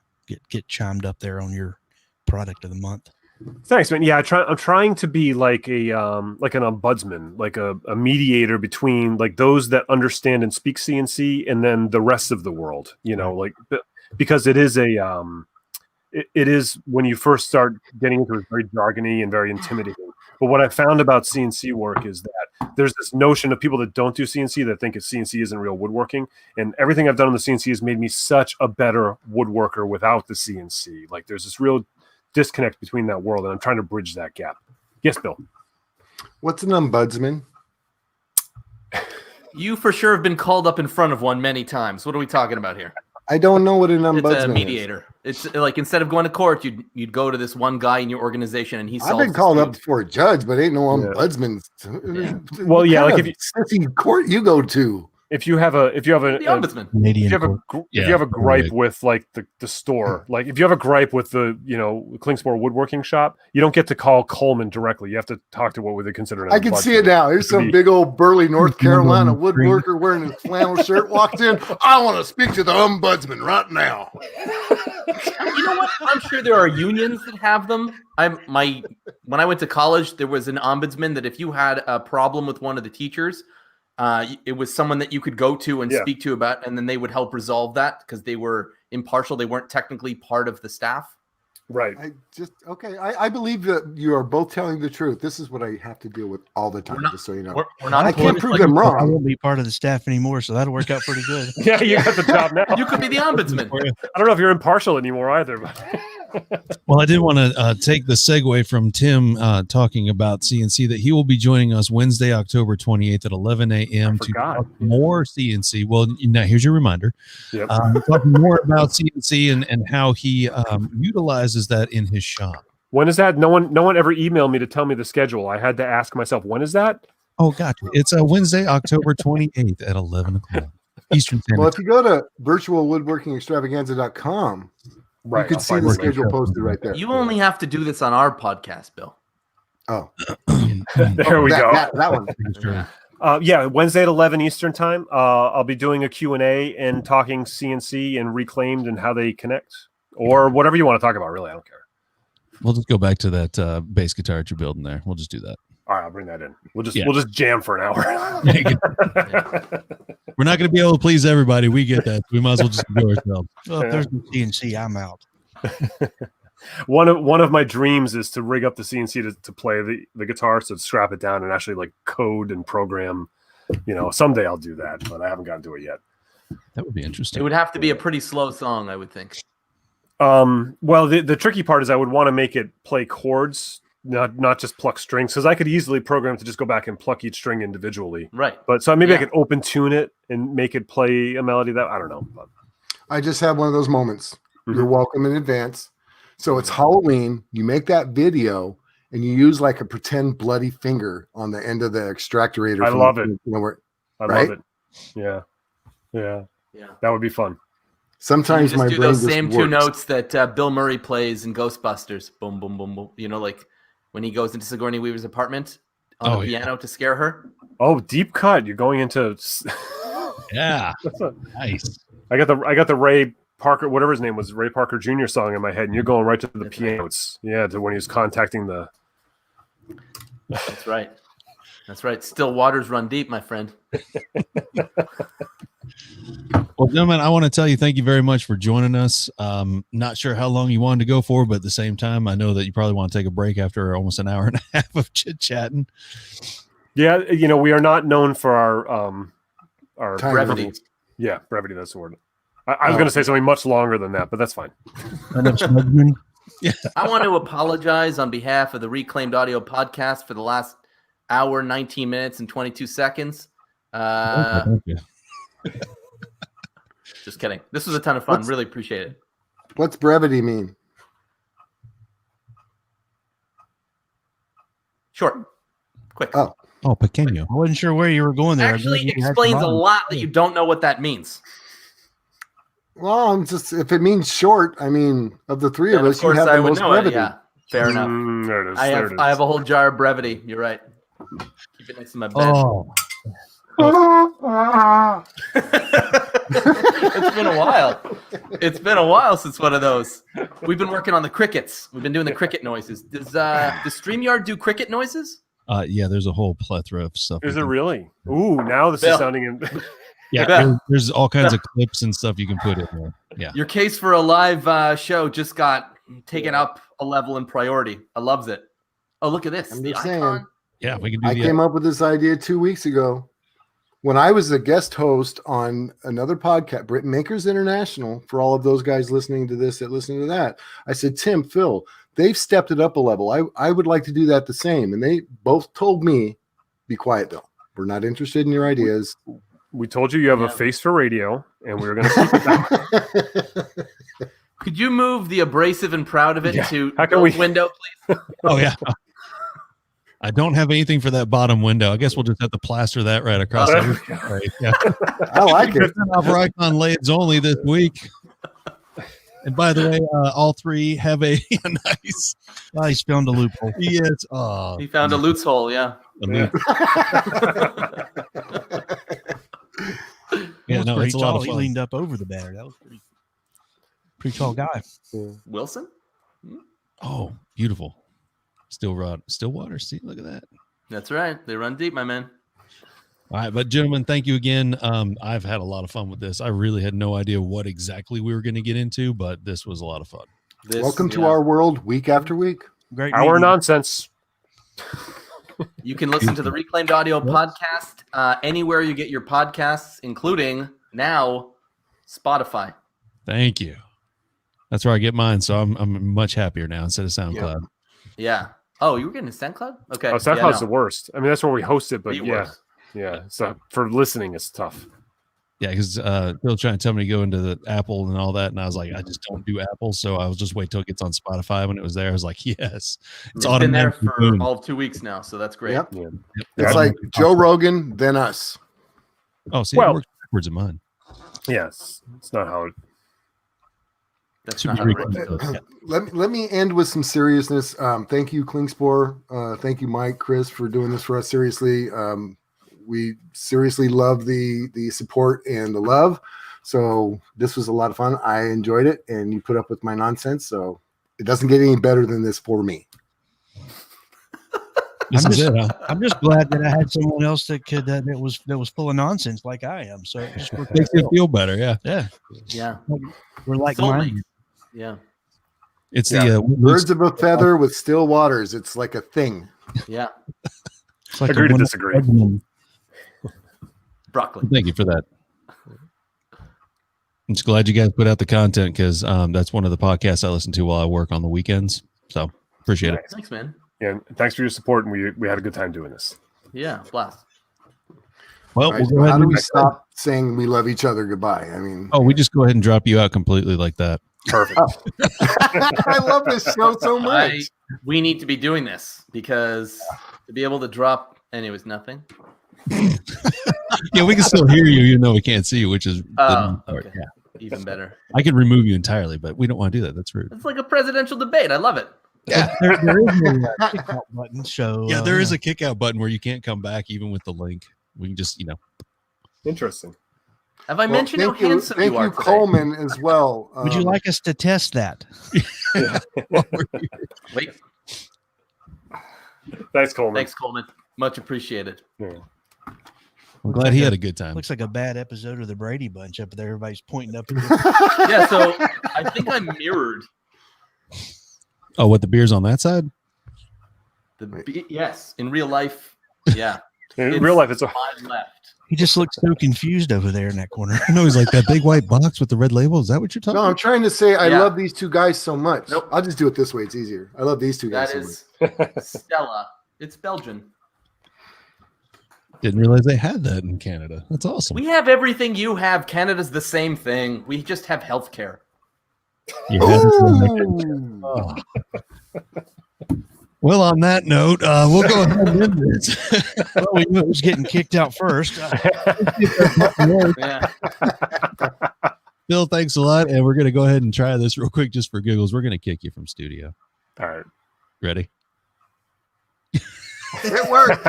get chimed up there on your product of the month. Thanks, man. Yeah, I'm trying to be like an ombudsman, like a mediator between like those that understand and speak CNC and then the rest of the world. Because it is it is when you first start getting into it, very jargony and very intimidating. But what I found about CNC work is that there's this notion of people that don't do CNC that think CNC isn't real woodworking. And everything I've done on the CNC has made me such a better woodworker without the CNC. Like there's this real disconnect between that world, and I'm trying to bridge that gap. Yes, Bill. What's an ombudsman? You for sure have been called up in front of one many times. What are we talking about here? I don't know what an ombudsman It's a is. mediator. It's like instead of going to court, you'd go to this one guy in your organization, and he solves. I've been called up disputes. before a judge, but ain't no Yeah. ombudsman. Yeah. Well, yeah, like if you- sissy court you go to. If you have a The ombudsman. Canadian if you have court. if you have a gripe with like the store, like if you have a gripe with the Klingspor woodworking shop, you don't get to call Coleman directly. You have to talk to what would they consider an I can see it ombudsman. now. Here's some big old burly North Carolina Green. woodworker wearing his flannel shirt walked in. I want to speak to the ombudsman right now. You know what? I'm sure there are unions that have them. When I went to college, there was an ombudsman that if you had a problem with one of the teachers, it was someone that you could go to and speak to about, and then they would help resolve that because they were impartial. They weren't technically part of the staff. Right. I believe that you are both telling the truth. This is what I have to deal with all the time, just so you know. We're not. I can't prove them I wrong. won't be part of the staff anymore, so that'll work out pretty good. Yeah, you got the job now. You could be the ombudsman. I don't know if you're impartial anymore either. But Well, I did want to take the segue from Tim talking about CNC that he will be joining us Wednesday, October 28th at 11 a.m. to forgot. talk more CNC. Well, now here's your reminder. Yep. Talking more about CNC and how he utilizes that in his shop. when is that? No one ever emailed me to tell me the schedule. I had to ask myself, when is that? Oh, gotcha. It's Wednesday, October 28th at 11 o'clock Eastern Standard Well, if you go to virtualwoodworkingextravaganza.com, you can I'll see find the it. schedule posted right there. You only have to do this on our podcast, Bill. Oh, There we go. That one. Yeah, Wednesday at 11 Eastern time. I'll be doing a Q&A and talking CNC and Reclaimed and how they connect, or whatever you want to talk about. Really, I don't care. We'll just go back to that bass guitar that you're building there. We'll just do that. All right, I'll bring that in. We'll just jam for an hour. We're not going to be able to please everybody. We get that. We might as well just enjoy ourselves. Well, if there's no CNC, I'm out. One of my dreams is to rig up the CNC to play the guitar, so strap it down and actually like code and program. Someday I'll do that, but I haven't gotten to it yet. That would be interesting. It would have to be a pretty slow song, I would think. Well, the tricky part is I would want to make it play chords, not just pluck strings, because I could easily program to just go back and pluck each string individually. Right. But so maybe I Yeah. could open tune it and make it play a melody that I don't know. But, I just had one of those moments. Mhm. You're welcome in advance. So it's Halloween. You make that video and you use like a pretend bloody finger on the end of the extractorator. I from love the- it. where, I Right? love it. Yeah. Yeah. That would be fun. sometimes You my just do brain those just same two works. notes that Bill Murray plays in Ghostbusters. Boom, boom, boom, boom. Like when he goes into Sigourney Weaver's apartment on the piano to scare her. Oh, deep cut. You're going into. Yeah. Nice. I got the Ray Parker, whatever his name was, Ray Parker Jr. song in my head, and you're going right to the That's piano. Yeah, to when he was contacting the. That's right. That's right. Still waters run deep, my friend. Well, gentlemen, I want to tell you thank you very much for joining us. Not sure how long you wanted to go for, but at the same time, I know that you probably want to take a break after almost an hour and a half of chit chatting. Yeah, we are not known for our Time Brevity. intervals. Yeah, brevity. That's the word. I was going to say something much longer than that, but that's fine. Enough smudging. I want to apologize on behalf of the Reclaimed Audio podcast for the last hour, 19 minutes, and 22 seconds. Thank you. Just kidding. This was a ton of fun. What's- Really appreciate it. What's brevity mean? Short. Quick. Oh. Oh, pequeño. I wasn't sure where you were going there. Actually You had explains a some- lot that you don't know what that means. Well, I'm just if it means short, I mean, of the three Then of us, you have I the would most know brevity. it. Yeah, fair enough. There it is. I there have it is. I have a whole jar of brevity. You're right. Keep it next to my bed. Oh, It's been a while. It's been a while since one of those. We've been working on the crickets. We've been doing the cricket noises. Does StreamYard do cricket noises? yeah. There's a whole plethora of stuff. Is we it can- really? Ooh, now this Bill. is sounding. Yeah, Yeah. there's all kinds of clips and stuff you can put in there. Yeah. Your case for a live show just got taken up a level in priority. I loves it. Oh, look at this. I'm The just icon. saying. Yeah, we can do I the came up with this idea 2 weeks ago when I was a guest host on another podcast, Brit Makers International. For all of those guys listening to this that listen to that, I said, Tim, Phil, they've stepped it up a level. I would like to do that the same. And they both told me, be quiet, Bill. We're not interested in your ideas. We told you you have Yeah. a face for radio, and we were going to keep it that way. Could you move the abrasive and proud of it Yeah. to How can the we- window, please? Oh yeah. I don't have anything for that bottom window. I guess we'll just have to plaster that right across. Oh, everything. Right, yeah. I like it. Off Icon Lades only this week. And by the way, all three have a nice. Oh, he's found a loophole. Yes. Oh, He found a loot's hole. Yeah. yeah, He no, was it's a pretty lot tall. of He fun. leaned up over the batter. That was pretty tall guy. Wilson. Oh, beautiful. Stillwater. See, look at that. That's right. They run deep, my man. All right, but gentlemen, thank you again. I've had a lot of fun with this. I really had no idea what exactly we were going to get into, but this was a lot of fun. Welcome to our world week after week. Great. Our meeting. nonsense. You can listen to the Reclaimed Audio podcast anywhere you get your podcasts, including now Spotify. Thank you. That's where I get mine, so I'm much happier now instead of SoundCloud. Yeah. Oh, you were getting a SoundCloud? Okay. Oh, SoundCloud's the worst. I mean, that's where we host it, but The yeah, worst. yeah. So for listening, it's tough. Yeah, because Bill trying to tell me to go into the Apple and all that, and I was like, I just don't do Apple, so I will just wait till it gets on Spotify. When it was there, I was like, yes, It's been there automatic. for Boom. all of 2 weeks now, so that's great. Yep. Yeah. It's like Joe Rogan, then us. Oh, see, Well- it works backwards in mine. Yes, it's not how it. That's Should not be how it reclaimed, works. though. Yeah. Let me end with some seriousness. Thank you, Klingspor. Thank you, Mike, Chris, for doing this for us. Seriously, we seriously love the support and the love. So this was a lot of fun. I enjoyed it, and you put up with my nonsense. So it doesn't get any better than this for me. This is it, huh? I'm just glad that I had someone else that could that was full of nonsense like I am. So it just worked Makes out you feel better. Yeah, yeah, Yeah. we're like Soulmates. minded. Yeah. it's Yeah. the Birds of a feather with still waters. It's like a thing. Yeah. It's like Agree a to one- disagree. Broccoli. Thank you for that. I'm just glad you guys put out the content because that's one of the podcasts I listen to while I work on the weekends. So appreciate it. Thanks, man. Yeah, and thanks for your support, and we had a good time doing this. Yeah. Blast. Well, All right, we'll so go ahead how do and we stop saying we love each other goodbye? I mean, Oh, we just go ahead and drop you out completely like that. Perfect. I love this show so much. We need to be doing this because to be able to drop, anyways, nothing. Yeah, we can still hear you even though we can't see you, which is the Oh, part. okay. Yeah, Even better. I could remove you entirely, but we don't want to do that. That's rude. It's like a presidential debate. I love it. Yeah, there is no kick out button. So yeah, there is a kick out button where you can't come back even with the link. We can just, Interesting. Have I mentioned how thank you, handsome thank you are you, today? Coleman, as well. Would you like us to test that? Wait. Thanks, Coleman. Thanks, Coleman. Much appreciated. Yeah. I'm glad he had a good time. Looks like a bad episode of the Brady Bunch up there. Everybody's pointing up. Yeah, so I think I'm mirrored. Oh, what, the beer's on that side? Yes, in real life. Yeah. In It's real life, it's a my left. He just looks so confused over there in that corner. I know he's like that big white box with the red label. Is that what you're talking No, I'm about? trying to say I Yeah. love these two guys so much. Nope. I'll just do it this way. It's easier. I love these two guys That so much. is Stella. It's Belgian. Didn't realize they had that in Canada. That's awesome. We have everything you have. Canada's the same thing. We just have healthcare. You had it. Ooh. Oh. Well, on that note, we'll go ahead and end this. Well, we knew it was getting kicked out first. Yeah. Phil, thanks a lot. And we're going to go ahead and try this real quick just for giggles. We're going to kick you from studio. All right. Ready? It worked.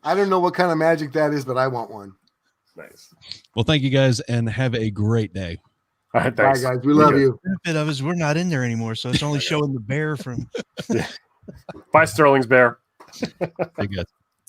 I don't know what kind of magic that is, but I want one. Nice. Well, thank you guys and have a great day. All right. Bye, Thanks. guys. We love you. The benefit of it is we're not in there anymore, so it's only showing the bear from. Bye, Sterling's Bear. Hey, guys.